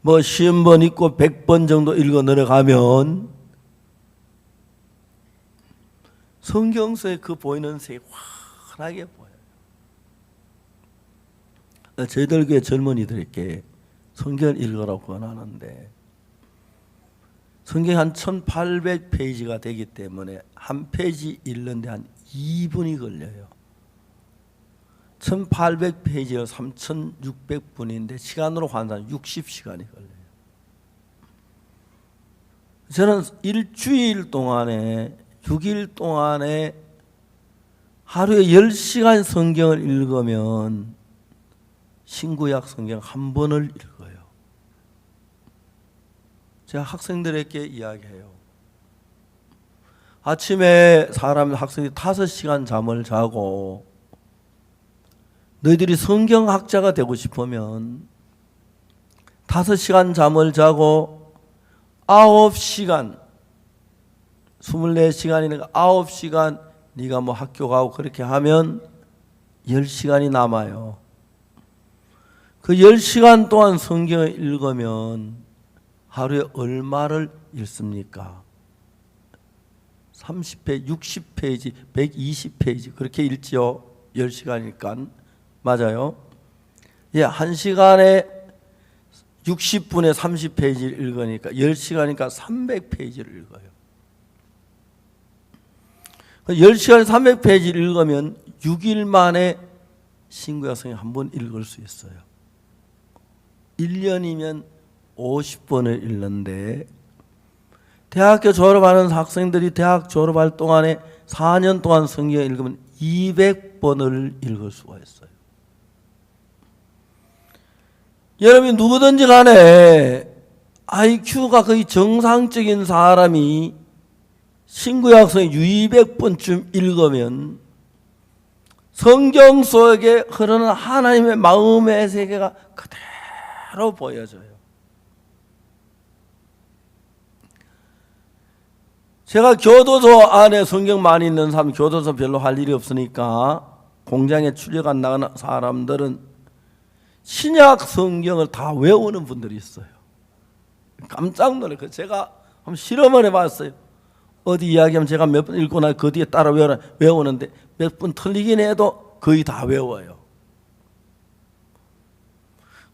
뭐 50번 읽고 100번 정도 읽어 내려가면 성경 속에 그 보이는 색이 환하게 보여요. 저희들 교회 젊은이들에게 성경을 읽으라고 권하는데 성경이 한 1800페이지가 되기 때문에 한 페이지 읽는데 한 2분이 걸려요. 1800페이지가 3600분인데 시간으로 환산 60시간이 걸려요. 저는 일주일 동안에 6일 동안에 하루에 10시간 성경을 읽으면 신구약 성경 한 번을 읽어요. 제가 학생들에게 이야기해요. 아침에 학생이 5시간 잠을 자고 너희들이 성경학자가 되고 싶으면 5시간 잠을 자고 9시간 24시간이니까 9시간 네가 뭐 학교 가고 그렇게 하면 10시간이 남아요. 그 10시간 동안 성경을 읽으면 하루에 얼마를 읽습니까? 30페이지, 60페이지, 120페이지 그렇게 읽지요. 10시간이니까. 맞아요. 예, 1시간에 60분에 30페이지를 읽으니까 10시간이니까 300페이지를 읽어요. 10시간에 300페이지를 읽으면 6일 만에 신구약 성경 한 번 읽을 수 있어요. 1년이면 50번을 읽는데 대학교 졸업하는 학생들이 대학 졸업할 동안에 4년 동안 성경을 읽으면 200번을 읽을 수가 있어요. 여러분이 누구든지 간에 IQ가 거의 정상적인 사람이 신구약 성경 200번쯤 읽으면 성경 속에 흐르는 하나님의 마음의 세계가 그대로 보여져요. 제가 교도소 안에 성경 많이 있는 사람, 교도소 별로 할 일이 없으니까 공장에 출력한 나가는 사람들은 신약 성경을 다 외우는 분들이 있어요. 깜짝 놀라요. 제가 한번 실험을 해봤어요. 어디 이야기하면 제가 몇 번 읽고 나서 그 뒤에 따라 외우는데 몇 번 틀리긴 해도 거의 다 외워요.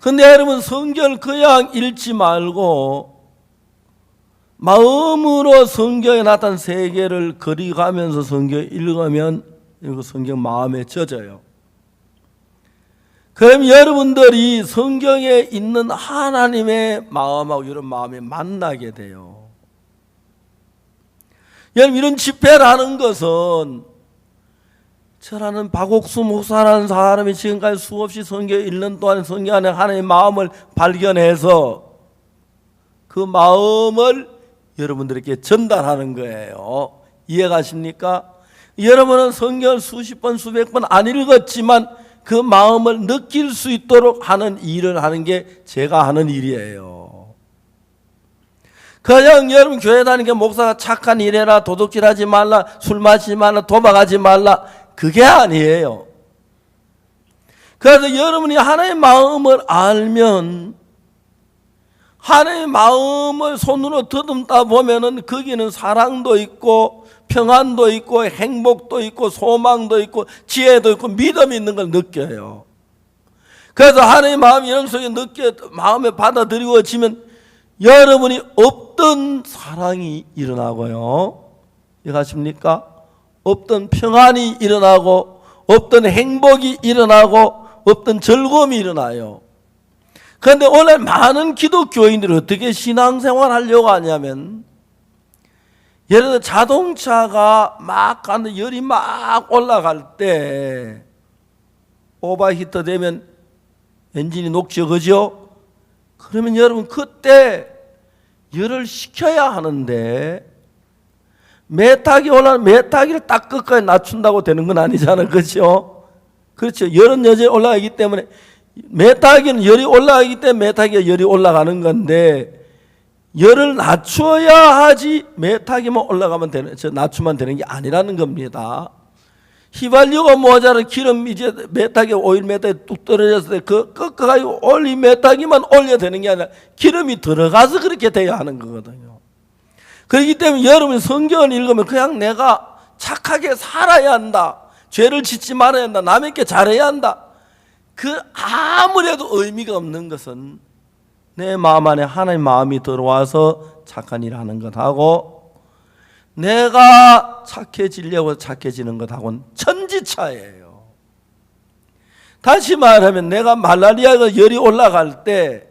근데 여러분 성경을 그냥 읽지 말고 마음으로 성경에 나타난 세계를 그리가면서 성경을 읽으면 이거 성경 마음에 젖어요. 그럼 여러분들이 성경에 있는 하나님의 마음하고 이런 마음이 만나게 돼요. 여러분 이런 집회를 하는 것은 저라는 박옥수 목사라는 사람이 지금까지 수없이 성경을 읽는 동안 성경 안에 하나님의 마음을 발견해서 그 마음을 여러분들에게 전달하는 거예요. 이해가십니까? 여러분은 성경을 수십 번 수백 번 안 읽었지만 그 마음을 느낄 수 있도록 하는 일을 하는 게 제가 하는 일이에요. 그냥 여러분 교회 다니는 게 목사가 착한 일 해라, 도둑질하지 말라, 술 마시지 말라, 도박하지 말라, 그게 아니에요. 그래서 여러분이 하나님의 마음을 알면 하나님의 마음을 손으로 더듬다 보면은 거기는 사랑도 있고 평안도 있고 행복도 있고 소망도 있고 지혜도 있고 믿음이 있는 걸 느껴요. 그래서 하나님의 마음이 여러분 속에 마음에 받아들여지면 여러분이 없던 사랑이 일어나고요. 이해하십니까? 없던 평안이 일어나고 없던 행복이 일어나고 없던 즐거움이 일어나요. 그런데 오늘 많은 기독교인들이 어떻게 신앙생활 하려고 하냐면 예를 들어 자동차가 막 가는데 열이 막 올라갈 때 오버히터 되면 엔진이 녹죠, 그죠? 그러면 여러분 그때 열을 식혀야 하는데 메타기 올라가면 메타기를 딱 끝까지 낮춘다고 되는 건 아니잖아요. 그렇죠? 그렇죠. 열은 여전히 올라가기 때문에 메타기는 열이 올라가기 때문에 메타기가 열이 올라가는 건데 열을 낮춰야 하지 메타기만 올라가면 되는, 낮추면 되는 게 아니라는 겁니다. 휘발유가 모자라 기름 이제 메타기 오일 메타기 뚝 떨어졌을 때 그 꺾어가지고 올리 메타기만 올려야 되는 게 아니라 기름이 들어가서 그렇게 돼야 하는 거거든요. 그렇기 때문에 여러분 성경을 읽으면 그냥 내가 착하게 살아야 한다, 죄를 짓지 말아야 한다, 남에게 잘해야 한다, 그 아무래도 의미가 없는 것은 내 마음 안에 하나님의 마음이 들어와서 착한 일을 하는 것하고 내가 착해지려고 착해지는 것하고는 천지차예요. 다시 말하면 내가 말라리아가 열이 올라갈 때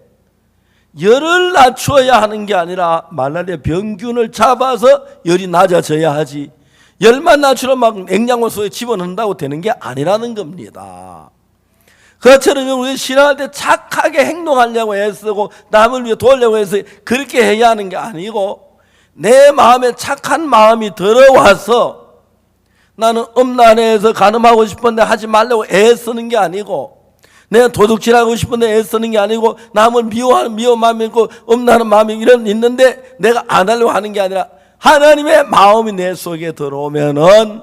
열을 낮춰야 하는 게 아니라 말라리아 병균을 잡아서 열이 낮아져야 하지, 열만 낮추면 막 냉장고 속에 집어넣는다고 되는 게 아니라는 겁니다. 그것처럼 우리 신앙할 때 착하게 행동하려고 애쓰고 남을 위해 도우려고 해서 그렇게 해야 하는 게 아니고 내 마음에 착한 마음이 들어와서 나는 음란해서 간음하고 싶은데 하지 말라고 애쓰는 게 아니고 내가 도둑질하고 싶은데 애쓰는 게 아니고 남을 미워하는 마음이 있고 음란한 마음이 이런 있는데 내가 안 하려고 하는 게 아니라 하나님의 마음이 내 속에 들어오면은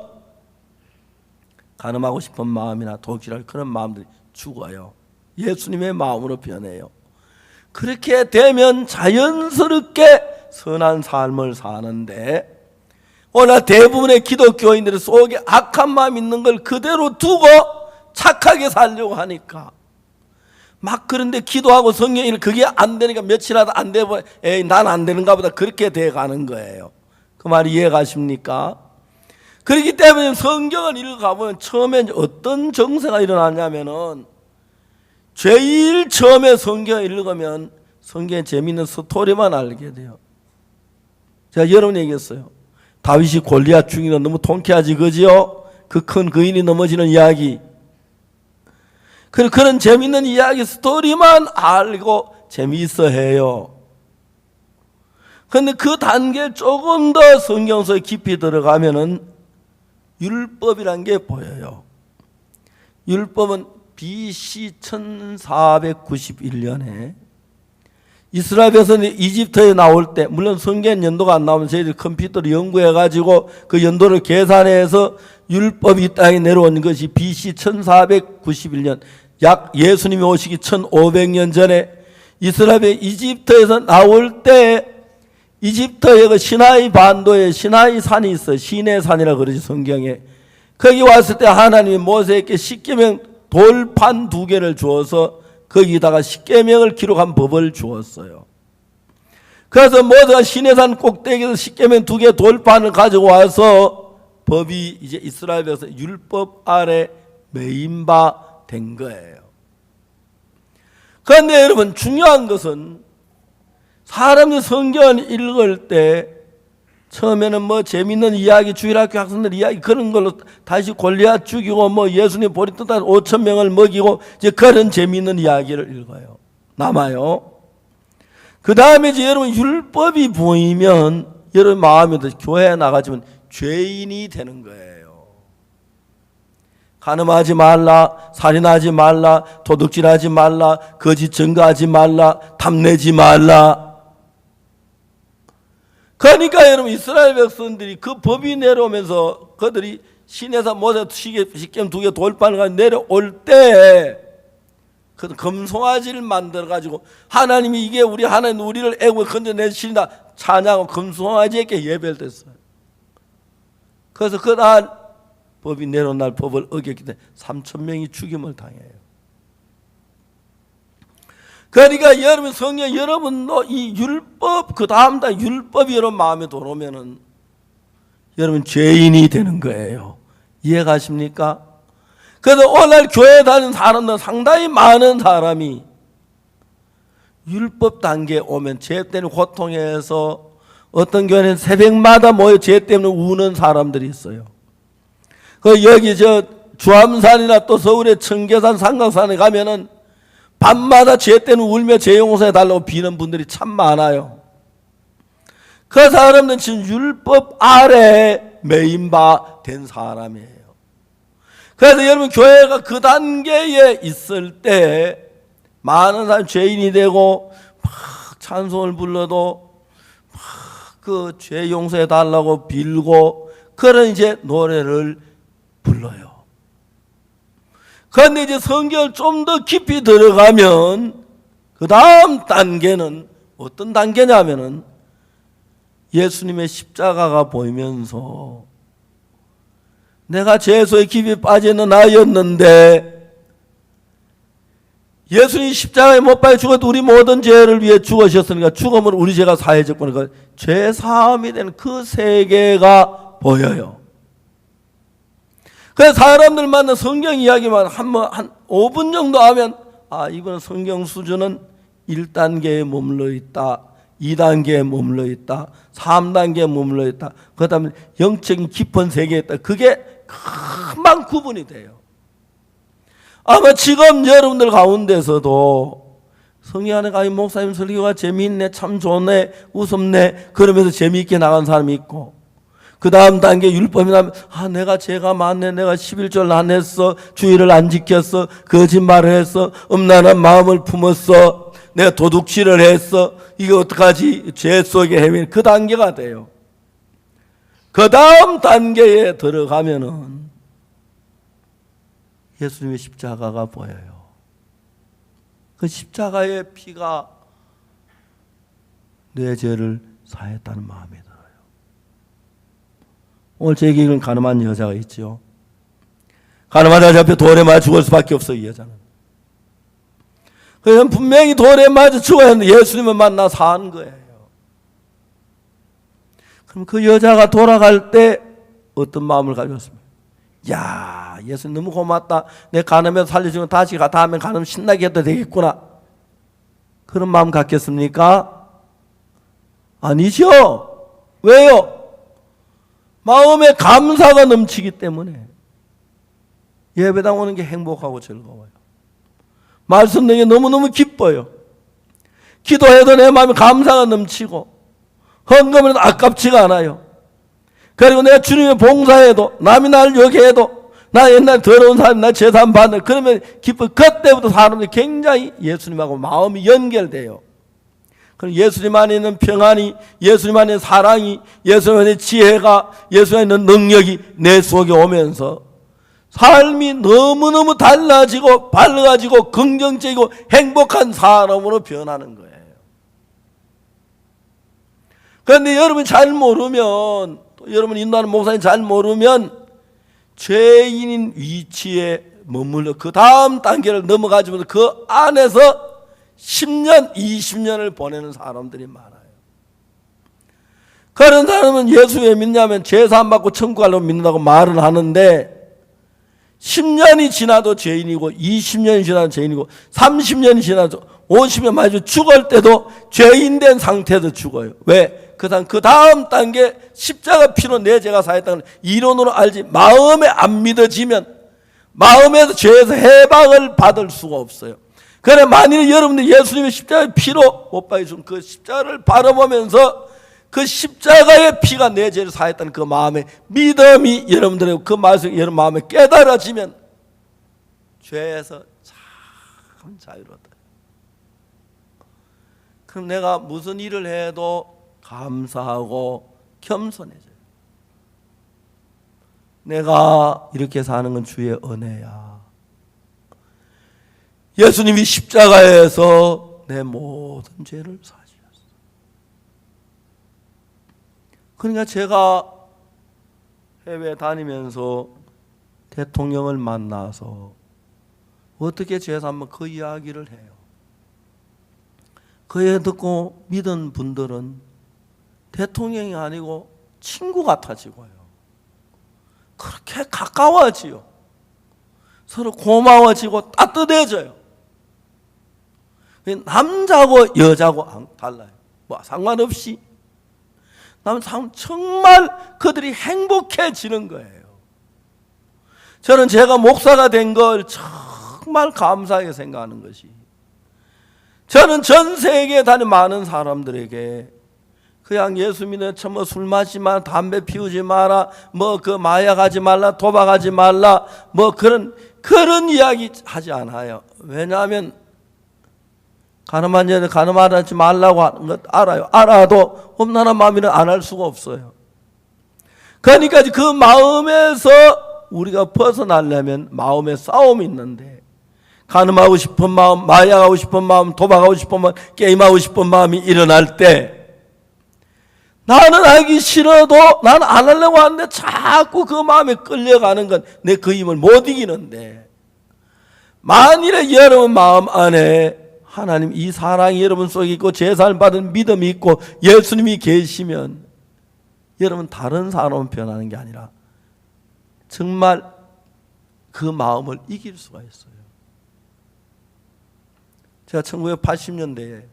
간음하고 싶은 마음이나 도둑질할 그런 마음들이 죽어요. 예수님의 마음으로 변해요. 그렇게 되면 자연스럽게 선한 삶을 사는데 오늘 대부분의 기독교인들 속에 악한 마음 있는 걸 그대로 두고 착하게 살려고 하니까 막 그런데 기도하고 성경을 그게 안 되니까 며칠 하다 안 되고 에이 난 안 되는가 보다 그렇게 돼 가는 거예요. 그 말이 이해가십니까? 그렇기 때문에 성경을 읽어가보면 처음에 어떤 정세가 일어나냐면은 제일 처음에 성경을 읽으면 성경에 재미있는 스토리만 알게 돼요. 제가 여러분 얘기했어요. 다윗이 골리앗 죽이는 너무 통쾌하지 그지요? 그 큰 거인이 넘어지는 이야기. 그런 재미있는 이야기 스토리만 알고 재미있어 해요. 그런데 그 단계 조금 더 성경 속에 깊이 들어가면은 율법이란 게 보여요. 율법은 BC 1491년에 이스라엘 백성이 이집트에 나올 때, 물론 성경 연도가 안 나오면 저희들이 컴퓨터로 연구해가지고 그 연도를 계산해서 율법이 이 땅에 내려온 것이 BC 1491년, 약 예수님이 오시기 1500년 전에 이스라엘이 이집트에서 나올 때 이집트의 그 시나이 반도에 시나이 산이 있어. 시내산이라고 그러지 성경에. 거기 왔을 때 하나님이 모세에게 십계명 돌판 2개를 주어서 거기다가 십계명을 기록한 법을 주었어요. 그래서 모세가 시내산 꼭대기에서 십계명 2개 돌판을 가지고 와서 법이 이제 이스라엘 백성 율법 아래 메인 바 된 거예요. 그런데 여러분 중요한 것은 사람들이 성경을 읽을 때 처음에는 뭐 재밌는 이야기, 주일학교 학생들 이야기 그런 걸로 다시 골리앗 죽이고 뭐 예수님 보리 뜯다 5,000명을 먹이고 이제 그런 재밌는 이야기를 읽어요. 남아요. 그 다음에 이제 여러분 율법이 보이면 여러분 마음에도 교회에 나가지면 죄인이 되는 거예요. 간음하지 말라, 살인하지 말라, 도둑질하지 말라, 거짓 증거하지 말라, 탐내지 말라. 그러니까 여러분 이스라엘 백성들이 그 법이 내려오면서 그들이 시내산 모세 십계명 2개 돌판을 가지고 내려올 때 그 금송아지를 만들어 가지고 하나님이 이게 우리 하나님 우리를 애고 건져내시다 찬양하고 금송아지에게 예배를 드렸어요. 그래서 그날 법이 내려온 날 법을 어겼기 때문에 3,000명이 죽임을 당해요. 그러니까 여러분 성경 여러분도 이 율법 그 다음 달 율법이 여러분 마음에 들어오면은 여러분 죄인이 되는 거예요. 이해가십니까? 그래서 오늘 교회 다니는 사람들 상당히 많은 사람이 율법 단계에 오면 죄 때문에 고통해서 어떤 교회는 새벽마다 모여 죄 때문에 우는 사람들이 있어요. 그 여기 저 주암산이나 또 서울의 청계산 삼각산에 가면은 밤마다 죄 때문에 울며 죄 용서해 달라고 비는 분들이 참 많아요. 그 사람은 지금 율법 아래 매인 바 된 사람이에요. 그래서 여러분, 교회가 그 단계에 있을 때 많은 사람 죄인이 되고 막 찬송을 불러도 막 그 죄 용서해 달라고 빌고 그런 이제 노래를 불러요. 그런데 이제 성경을 좀 더 깊이 들어가면 그 다음 단계는 어떤 단계냐면은 예수님의 십자가가 보이면서 내가 죄소에 깊이 빠지는 아이였는데 예수님이 십자가에 못 박혀 죽어도 우리 모든 죄를 위해 죽으셨으니까 죽음으로 우리 죄가 사해졌고, 그러니까 죄 사함이 되는 그 세계가 보여요. 그래서 사람들 만나 성경 이야기만 한 5분 정도 하면 이번 성경 수준은 1단계에 머물러 있다, 2단계에 머물러 있다, 3단계에 머물러 있다, 그 다음에 영적인 깊은 세계에 있다. 그게 금방 구분이 돼요. 아마 지금 여러분들 가운데서도 성경 안에 가면 목사님 설교가 재미있네, 참 좋네, 웃음네 그러면서 재미있게 나간 사람이 있고, 그 다음 단계 율법이 나면 내가 죄가 많네, 내가 11절 안 했어, 주의를 안 지켰어, 거짓말을 했어, 음란한 마음을 품었어, 내가 도둑질을 했어, 이거 어떡하지, 죄 속에 헤매는 그 단계가 돼요. 그 다음 단계에 들어가면은 예수님의 십자가가 보여요. 그 십자가의 피가 내 죄를 사했다는 마음이 들어요. 오늘 제 얘기는 가늠한 여자가 있죠. 가늠한 여자 앞에 돌에 맞아 죽을 수밖에 없어요, 이 여자는. 그래서 분명히 돌에 맞아 죽어야 하는데 예수님을 만나 사는 거예요. 그럼 그 여자가 돌아갈 때 어떤 마음을 가졌습니까? 야, 예수님 너무 고맙다. 내 간음에서 살려주면 다시 다음에 간음 신나게 해도 되겠구나. 그런 마음 갖겠습니까? 아니죠. 왜요? 마음에 감사가 넘치기 때문에. 예배당 오는 게 행복하고 즐거워요. 말씀 듣는 게 너무너무 기뻐요. 기도해도 내 마음에 감사가 넘치고 헌금을 해도 아깝지가 않아요. 그리고 내가 주님의 봉사해도 남이 나를 욕해도 나 옛날 더러운 사람, 나 재산 받는 그러면 기뻐. 그때부터 사람들이 굉장히 예수님하고 마음이 연결돼요. 그럼 예수님 안에 있는 평안이, 예수님 안에 있는 사랑이, 예수님 안에 지혜가, 예수님 안에 있는 능력이 내 속에 오면서 삶이 너무너무 달라지고 밝아지고 긍정적이고 행복한 사람으로 변하는 거예요. 그런데 여러분이 잘 모르면, 여러분 인도하는 목사님 잘 모르면 죄인인 위치에 머물러 그 다음 단계를 넘어가지면서 그 안에서 10년, 20년을 보내는 사람들이 많아요. 그런 사람은 예수 왜 믿냐면 제사 받고 천국 가려고 믿는다고 말은 하는데 10년이 지나도 죄인이고 20년이 지나도 죄인이고 30년이 지나도 50년 만에 죽을 때도 죄인 된 상태에서 죽어요. 왜? 그 다음 단계 십자가 피로 내 죄가 사했다는 이론으로 알지 마음에 안 믿어지면 마음에서 죄에서 해방을 받을 수가 없어요. 그래 만일 여러분들 예수님의 십자가의 피로 못 박이신 그 십자가를 바라보면서 그 십자가의 피가 내 죄를 사했다는 그 마음의 믿음이 여러분들의 그 말씀이 여러분 마음에 깨달아지면 죄에서 참 자유롭다. 그럼 내가 무슨 일을 해도 감사하고 겸손해져요. 내가 이렇게 사는 건 주의 은혜야. 예수님이 십자가에서 내 모든 죄를 사주셨어. 그러니까 제가 해외 다니면서 대통령을 만나서 어떻게 죄사하면 그 이야기를 해요. 그 얘기 듣고 믿은 분들은 대통령이 아니고 친구 같아지고요. 그렇게 가까워지요. 서로 고마워지고 따뜻해져요. 남자고 여자고 달라요. 뭐 상관없이 정말 그들이 행복해지는 거예요. 저는 제가 목사가 된 걸 정말 감사하게 생각하는 것이, 저는 전 세계에 다니는 많은 사람들에게 그냥 예수 믿는 뭐 술 마시지 마라, 담배 피우지 마라, 뭐 그 마약하지 말라, 도박하지 말라, 뭐 그런 이야기 하지 않아요. 왜냐하면 가늠한 자는 가늠하지 말라고 하는 것 알아요. 알아도 험난한 마음이는 안 할 수가 없어요. 그러니까 그 마음에서 우리가 벗어나려면 마음에 싸움이 있는데, 가늠하고 싶은 마음, 마약하고 싶은 마음, 도박하고 싶은 마음, 게임하고 싶은 마음이 일어날 때 나는 하기 싫어도 나는 안 하려고 하는데 자꾸 그 마음에 끌려가는 건 내 그 힘을 못 이기는데, 만일에 여러분 마음 안에 하나님 이 사랑이 여러분 속에 있고 제사를 받은 믿음이 있고 예수님이 계시면 여러분 다른 사람은 변하는 게 아니라 정말 그 마음을 이길 수가 있어요. 제가 1980년대에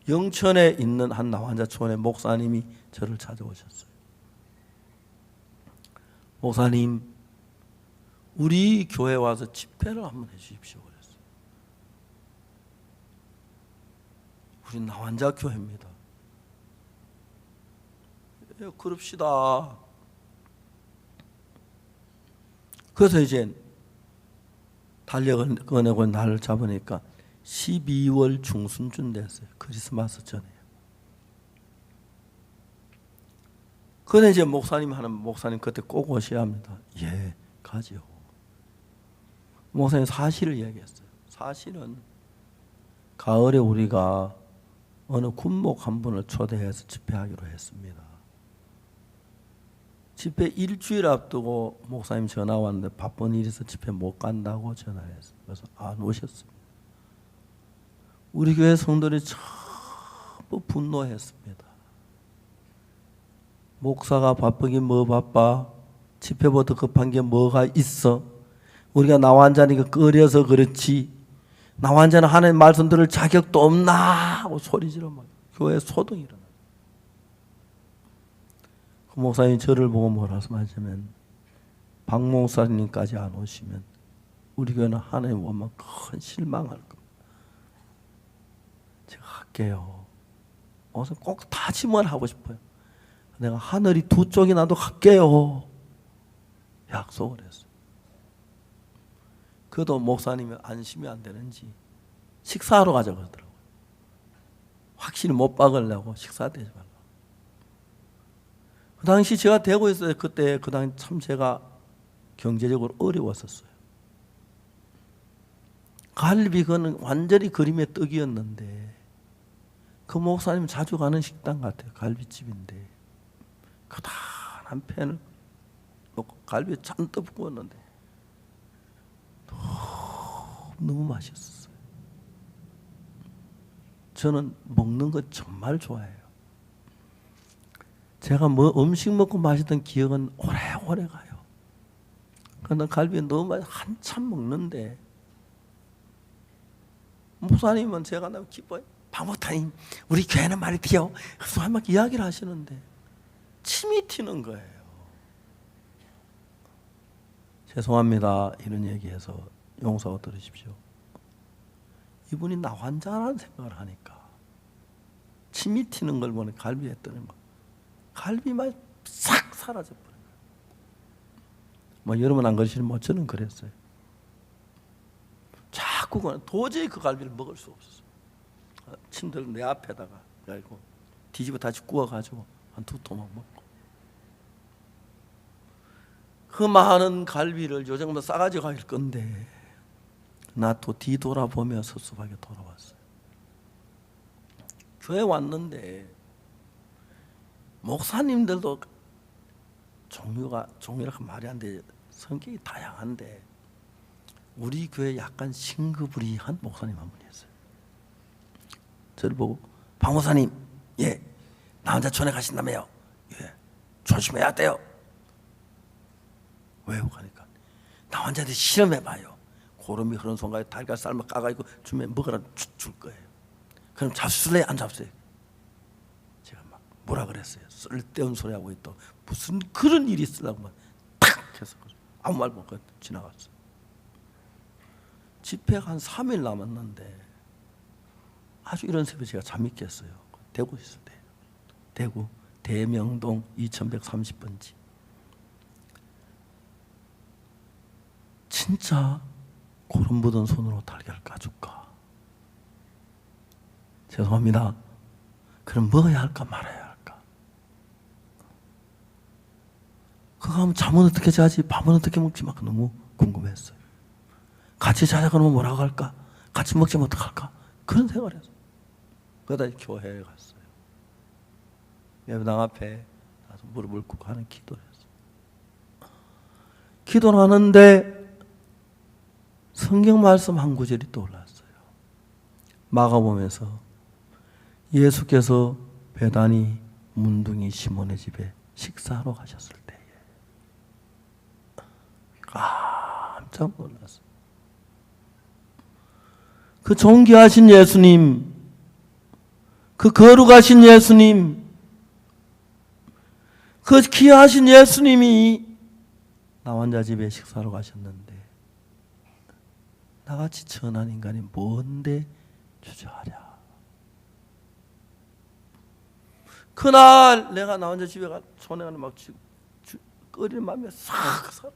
영천에 있는 한 나환자촌의 목사님이 저를 찾아오셨어요. 목사님, 우리 교회 와서 집회를 한번 해 주십시오 그랬어요. 우리 나환자 교회입니다. 그럽시다. 그래서 이제 달력을 꺼내고 날을 잡으니까 12월 중순쯤 됐어요. 크리스마스 전에요. 그런데 이제 목사님 그때 꼭 오셔야 합니다. 예, 가지요. 목사님 사실을 얘기했어요. 사실은 가을에 우리가 어느 군목 한 분을 초대해서 집회하기로 했습니다. 집회 일주일 앞두고 목사님 전화 왔는데 바쁜 일이 있어서 집회 못 간다고 전화했어요. 그래서 안 오셨습니다. 우리 교회 성도들이 전부 분노했습니다. 목사가 바쁘긴 뭐 바빠? 집회보다 급한 게 뭐가 있어? 우리가 나환자니까 꺼려서 그렇지, 나환자는 하나님 말씀 들을 자격도 없나? 하고 소리 지르 막 교회에 소동이 일어나요. 그 목사님이 저를 보고 뭐라서 말하자면, 박 목사님까지 안 오시면 우리 교회는 하나님 오면 큰 실망할 겁니다. 제가 할게요. 어서 꼭 다짐을 하고 싶어요. 내가 하늘이 두 쪽이 나도 할게요. 약속을 했어요. 그래도 목사님이 안심이 안 되는지 식사하러 가자고 그러더라고요. 확실히 못 박으려고 식사되지 말라고. 그 당시 제가 되고 있어요. 그때 그 당시 참 제가 경제적으로 어려웠었어요. 갈비 그는 완전히 그림의 떡이었는데, 그 목사님 자주 가는 식당 같아요. 갈비집인데 크다란 팬을 놓고 갈비에 잔뜩 구웠는데 너무 맛있었어요. 저는 먹는 거 정말 좋아해요. 제가 뭐 음식 먹고 마시던 기억은 오래오래 가요. 그런데 갈비 너무 맛있어. 한참 먹는데 목사님은 제가 너무 기뻐요. 박 목사님, 우리 교회는 말이요. 그래서 막 이야기를 하시는데 침이 튀는 거예요. 죄송합니다. 이런 얘기해서 용서하고 들으십시오. 이분이 나 환자라는 생각을 하니까 침이 튀는 걸 보니 갈비에 뜨는 거. 갈비 맛이 싹 사라져 버려요. 뭐 여러분 안 그러시면 뭐 저는 그랬어요. 자꾸 도저히 그 갈비를 먹을 수 없었어요. 침들 내 앞에다가 그리고 뒤집어 다시 구워가지고 한 두 토막 먹고, 그 많은 갈비를 요정도 싸가지 갈 건데 나 또 뒤돌아보며 섭섭하게 돌아왔어요. 교회 왔는데 목사님들도 종류라고 말이 안 돼. 성격이 다양한데 우리 교회 약간 싱그부리한 목사님 한 분이 있어요. 저를 보고 박 목사님, 예, 나 혼자 촌에 가신다며요. 예, 조심해야 돼요. 왜요? 하니까 나 혼자한테 실험해봐요. 고름이 흐른 손가락에 달걀 삶아 까가지고 주면 먹으라 줄 거예요. 그럼 잡술래 안 잡술래? 제가 막 뭐라 그랬어요. 쓸데없는 소리 하고 있다. 무슨 그런 일이 있으려고 탁 해서 아무 말 못하고 지나갔어요. 집회가 한 3일 남았는데 아주 이런 새벽에 제가 잠이 깼어요. 대구 있을 때. 대구 대명동 2130번지. 진짜 고름 묻은 손으로 달걀 까줄까? 죄송합니다. 그럼 먹어야 할까 말아야 할까? 그거 하면 잠은 어떻게 자지? 밥은 어떻게 먹지? 막 너무 궁금했어요. 같이 자자 그러면 뭐라고 할까? 같이 먹자면 어떡할까? 그런 생각을 했어요. 그러다 교회에 갔어요. 예배당 앞에 가서 무릎을 꿇고 하는 기도를 했어요. 기도를 하는데 성경 말씀 한 구절이 떠올랐어요. 마가복음에서 예수께서 베다니 문둥이 시몬의 집에 식사하러 가셨을 때에 깜짝 놀랐어요. 그 존귀하신 예수님, 그 거룩하신 예수님, 그 귀하신 예수님이 나 혼자 집에 식사하러 가셨는데 나같이 천한 인간이 뭔데 주저하랴. 그날 내가 나 혼자 집에 가 손에 막 끓이는 마음이 싹 사라졌어요.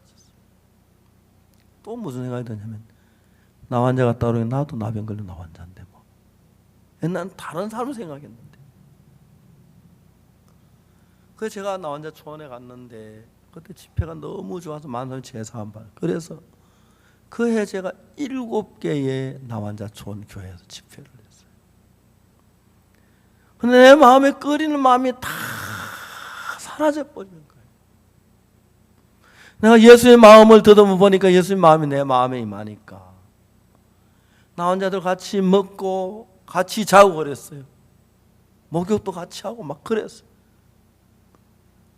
또 무슨 생각이 드냐면 나 환자가 따로 나도 나병 걸려 나 환자인데 뭐. 옛날엔 다른 사람 생각했는데. 그래서 제가 나 환자 초원에 갔는데 그때 집회가 너무 좋아서 만사님 제사 한 번. 그래서 그 해 제가 7개의 나 환자 초원 교회에서 집회를 했어요. 근데 내 마음에 끓이는 마음이 다 사라져 버리는 거예요. 내가 예수의 마음을 더듬어 보니까 예수의 마음이 내 마음에 임하니까 나 환자들 같이 먹고 같이 자고 그랬어요. 목욕도 같이 하고 막 그랬어요.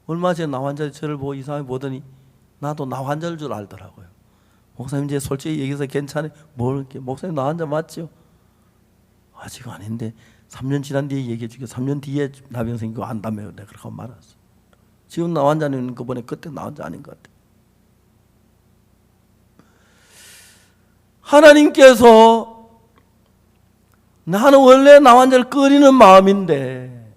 얼마 전에 나 환자들이 저를 보고 이상하게 보더니 나도 나 환자일 줄 알더라고요. 목사님 이제 솔직히 얘기해서 괜찮아요. 뭘 이렇게 목사님 나 환자 맞죠? 아직 아닌데 3년 지난 뒤에 얘기해 주게 3년 뒤에 나병 생기고 안다며요. 내가 그렇게 말았어. 지금 나 환자는 거 보니 그때 나 환자 아닌 것 같아. 하나님께서 나는 원래 나 환자를 끓이는 마음인데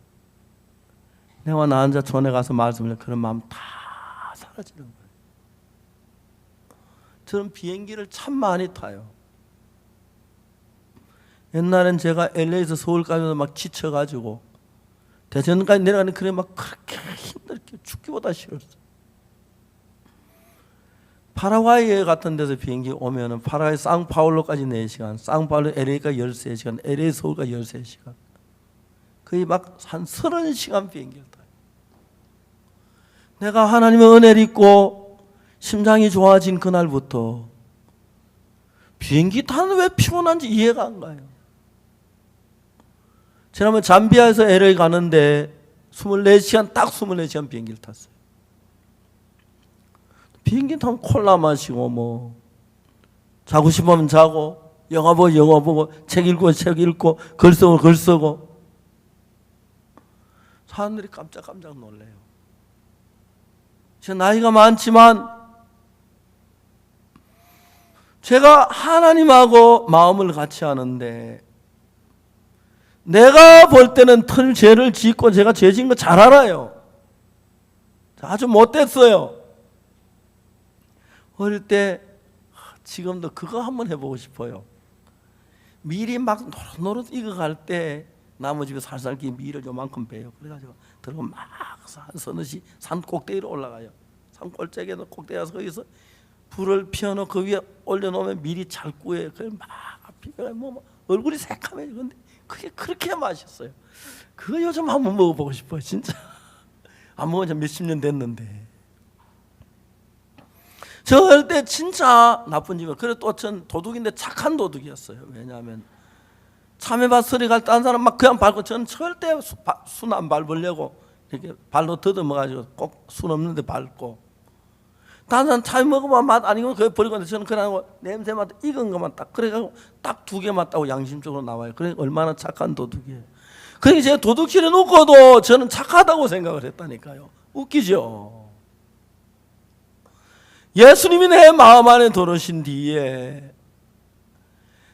내가 나 환자 전에 가서 말씀을 그런 마음 다 사라지는 거예요. 저는 비행기를 참 많이 타요. 옛날엔 제가 LA에서 서울까지 막 지쳐가지고 대전까지 내려가는 그래 막 그렇게 힘들게 죽기보다 싫었어요. 파라과이 같은 데서 비행기 오면은 파라과이 상파울로까지 4시간, 상파울로 LA까지 13시간, LA 서울까지 13시간. 거의 막 한 30시간 비행기를 타요. 내가 하나님의 은혜를 입고 심장이 좋아진 그날부터 비행기 타는 왜 피곤한지 이해가 안 가요. 지난번 잠비아에서 LA 가는데 24시간 딱 24시간 비행기를 탔어요. 비행기 타면 콜라 마시고 뭐 자고 싶으면 자고 영화 보고 영화 보고 책 읽고 책 읽고 글 쓰고 글 쓰고 사람들이 깜짝깜짝 놀래요. 제 나이가 많지만 제가 하나님하고 마음을 같이 하는데 내가 볼 때는 털 죄를 짓고 제가 죄 지은 거 잘 알아요. 아주 못됐어요. 어릴 때 지금도 그거 한번 해보고 싶어요. 밀이 막 노릇노릇 익어갈 때 나무 집에 살살기 밀을 요만큼 베요. 그래가지고 들어가 막 서너시 산 꼭대기로 올라가요. 산 꼴짝에도 꼭대기 가서 거기서 불을 피워놓고 그 위에 올려놓으면 밀이 잘 구워요. 그걸 막 피워가 뭐 얼굴이 새카매요. 근데 그게 그렇게 맛있어요. 그거 요즘 한번 먹어보고 싶어요. 진짜 안 먹은 지 몇십 년 됐는데. 저 어릴 때 진짜 나쁜 집이에요. 그래 또 전 도둑인데 착한 도둑이었어요. 왜냐하면 참외밭 서리 갈 때 한 사람 막 그냥 밟고 저는 절대 순 안 밟으려고 이렇게 발로 더듬어가지고 꼭 순 없는데 밟고 다른 사람 참외 먹으면 맛 아니고 그거 버리고 저는 그냥 냄새 맡아 익은 것만 딱 그래가지고 딱 2개만 따고 양심적으로 나와요. 그러니까 얼마나 착한 도둑이에요. 그러니까 제가 도둑질해 놓고도 저는 착하다고 생각을 했다니까요. 웃기죠. 예수님이 내 마음 안에 들어오신 뒤에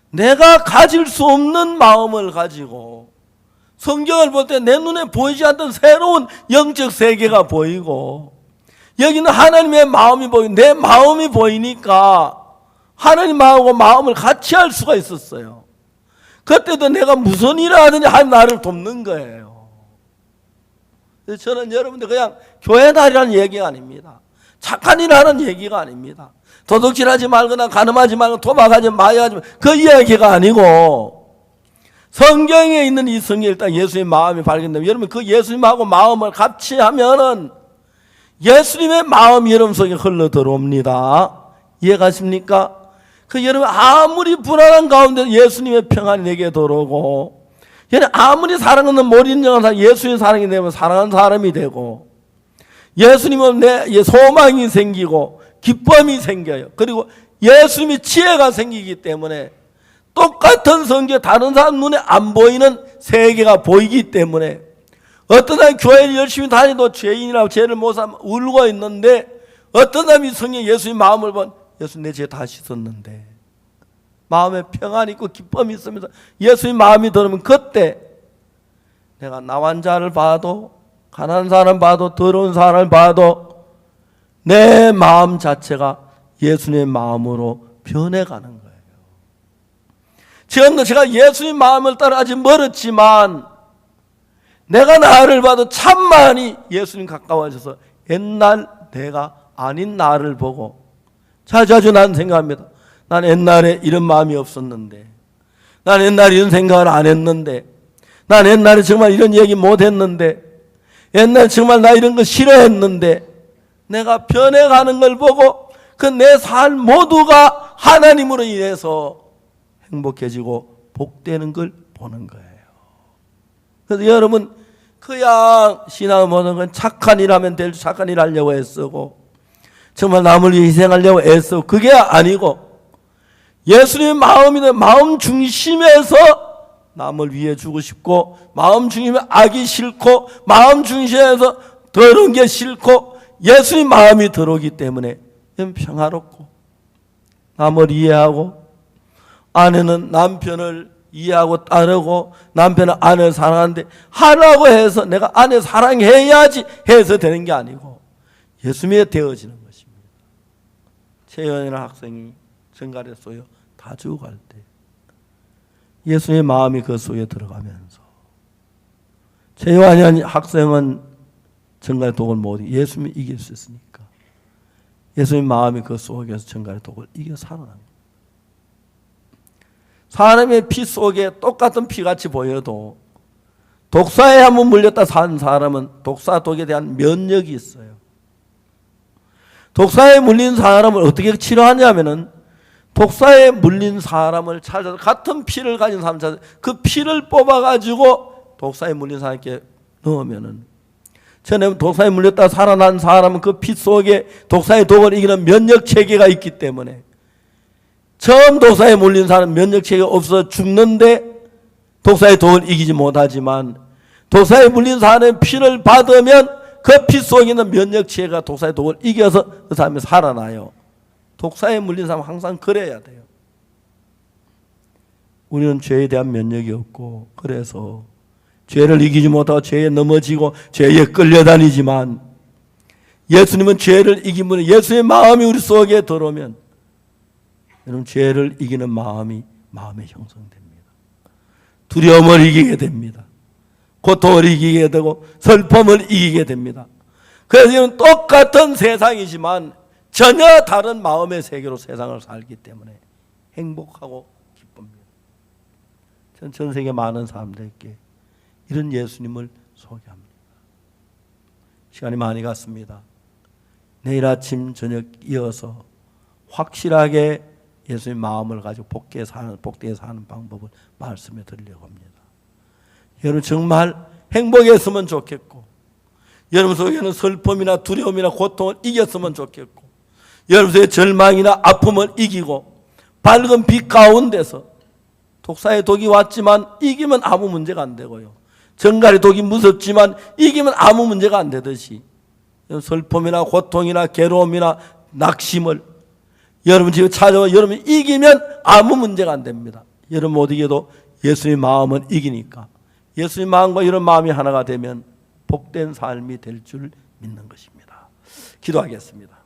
내가 가질 수 없는 마음을 가지고 성경을 볼 때 내 눈에 보이지 않던 새로운 영적 세계가 보이고, 여기는 하나님의 마음이 보이고 내 마음이 보이니까 하나님하고 마음을 같이 할 수가 있었어요. 그때도 내가 무슨 일을 하든지 하나님 나를 돕는 거예요. 그래서 저는 여러분들 그냥 교회 다니라는 얘기가 아닙니다. 착한 일을 하는 얘기가 아닙니다. 도둑질하지 말거나 간음하지 말고 도박하지 마야하지 그 이야기가 아니고, 성경에 있는 이 성경에 일단 예수의 마음이 발견되면 여러분 그 예수님하고 마음을 같이 하면은 예수님의 마음이 여러분 속에 흘러 들어옵니다. 이해가십니까? 그 여러분 아무리 불안한 가운데 예수님의 평안이 내게 들어오고, 여러분 아무리 사랑하는 못 인정한 사람 예수의 사랑이 되면 사랑하는 사람이 되고, 예수님은 내 소망이 생기고 기쁨이 생겨요. 그리고 예수님의 지혜가 생기기 때문에 똑같은 성경 다른 사람 눈에 안 보이는 세계가 보이기 때문에, 어떤 사람이 교회를 열심히 다니도 죄인이라고 죄를 못 삼아 울고 있는데, 어떤 사람이 성경 예수님 마음을 본 예수님 내 죄 다 씻었는데 마음에 평안이 있고 기쁨이 있으면서 예수님 마음이 들으면 그때 내가 나환 자를 봐도 가난한 사람 봐도 더러운 사람을 봐도 내 마음 자체가 예수님의 마음으로 변해가는 거예요. 지금도 제가 예수님 마음을 따라 아직 멀었지만 내가 나를 봐도 참 많이 예수님 가까워져서 옛날 내가 아닌 나를 보고 자주 난 생각합니다. 난 옛날에 이런 마음이 없었는데, 난 옛날에 이런 생각을 안 했는데, 난 옛날에 정말 이런 얘기 못 했는데, 옛날에 정말 나 이런 거 싫어했는데, 내가 변해가는 걸 보고 그 내 삶 모두가 하나님으로 인해서 행복해지고 복되는 걸 보는 거예요. 그래서 여러분 그냥 신앙을 보는 건 착한 일 하면 될 줄 착한 일 하려고 애쓰고 정말 남을 위해 희생하려고 애쓰고 그게 아니고, 예수님의 마음이든 마음 중심에서 남을 위해 주고 싶고, 마음 중심에 악이 싫고, 마음 중심에서 더러운 게 싫고, 예수님 마음이 들어오기 때문에 평화롭고, 남을 이해하고, 아내는 남편을 이해하고 따르고, 남편은 아내를 사랑하는데 하라고 해서 내가 아내 사랑해야지 해서 되는 게 아니고 예수님에 되어지는 것입니다. 최연이라는 학생이 정갈했어요. 다 죽어갈 때 예수님의 마음이 그 속에 들어가면서, 최요한이라는 학생은 정갈의 독을 못 이겨 예수님이 이길 수 있으니까 예수님의 마음이 그 속에서 정갈의 독을 이겨 살아난 거예요. 사람의 피 속에 똑같은 피같이 보여도 독사에 한번 물렸다 산 사람은 독사 독에 대한 면역이 있어요. 독사에 물린 사람을 어떻게 치료하냐면은, 독사에 물린 사람을 찾아서 같은 피를 가진 사람을 찾아서 그 피를 뽑아가지고 독사에 물린 사람에게 넣으면은, 전에 독사에 물렸다 살아난 사람은 그 피 속에 독사의 독을 이기는 면역 체계가 있기 때문에 처음 독사에 물린 사람은 면역 체계가 없어서 죽는데 독사의 독을 이기지 못하지만, 독사에 물린 사람의 피를 받으면 그 피 속에 있는 면역 체계가 독사의 독을 이겨서 그 사람이 살아나요. 독사에 물린 사람은 항상 그래야 돼요. 우리는 죄에 대한 면역이 없고, 그래서 죄를 이기지 못하고 죄에 넘어지고 죄에 끌려다니지만, 예수님은 죄를 이기면 예수의 마음이 우리 속에 들어오면 여러분 죄를 이기는 마음이 마음에 형성됩니다. 두려움을 이기게 됩니다. 고통을 이기게 되고 슬픔을 이기게 됩니다. 그래서 이건 똑같은 세상이지만 전혀 다른 마음의 세계로 세상을 살기 때문에 행복하고 기쁩니다. 전 세계 많은 사람들에게 이런 예수님을 소개합니다. 시간이 많이 갔습니다. 내일 아침 저녁 이어서 확실하게 예수님 마음을 가지고 복되게 사는 방법을 말씀해 드리려고 합니다. 여러분 정말 행복했으면 좋겠고, 여러분 속에는 슬픔이나 두려움이나 고통을 이겼으면 좋겠고, 여러분 속에 절망이나 아픔을 이기고 밝은 빛 가운데서, 독사의 독이 왔지만 이기면 아무 문제가 안 되고요, 정갈의 독이 무섭지만 이기면 아무 문제가 안 되듯이 슬픔이나 고통이나 괴로움이나 낙심을 여러분 집에 찾아와 여러분이 이기면 아무 문제가 안 됩니다. 여러분 못 이겨도 예수님의 마음은 이기니까 예수님 마음과 이런 마음이 하나가 되면 복된 삶이 될 줄 믿는 것입니다. 기도하겠습니다.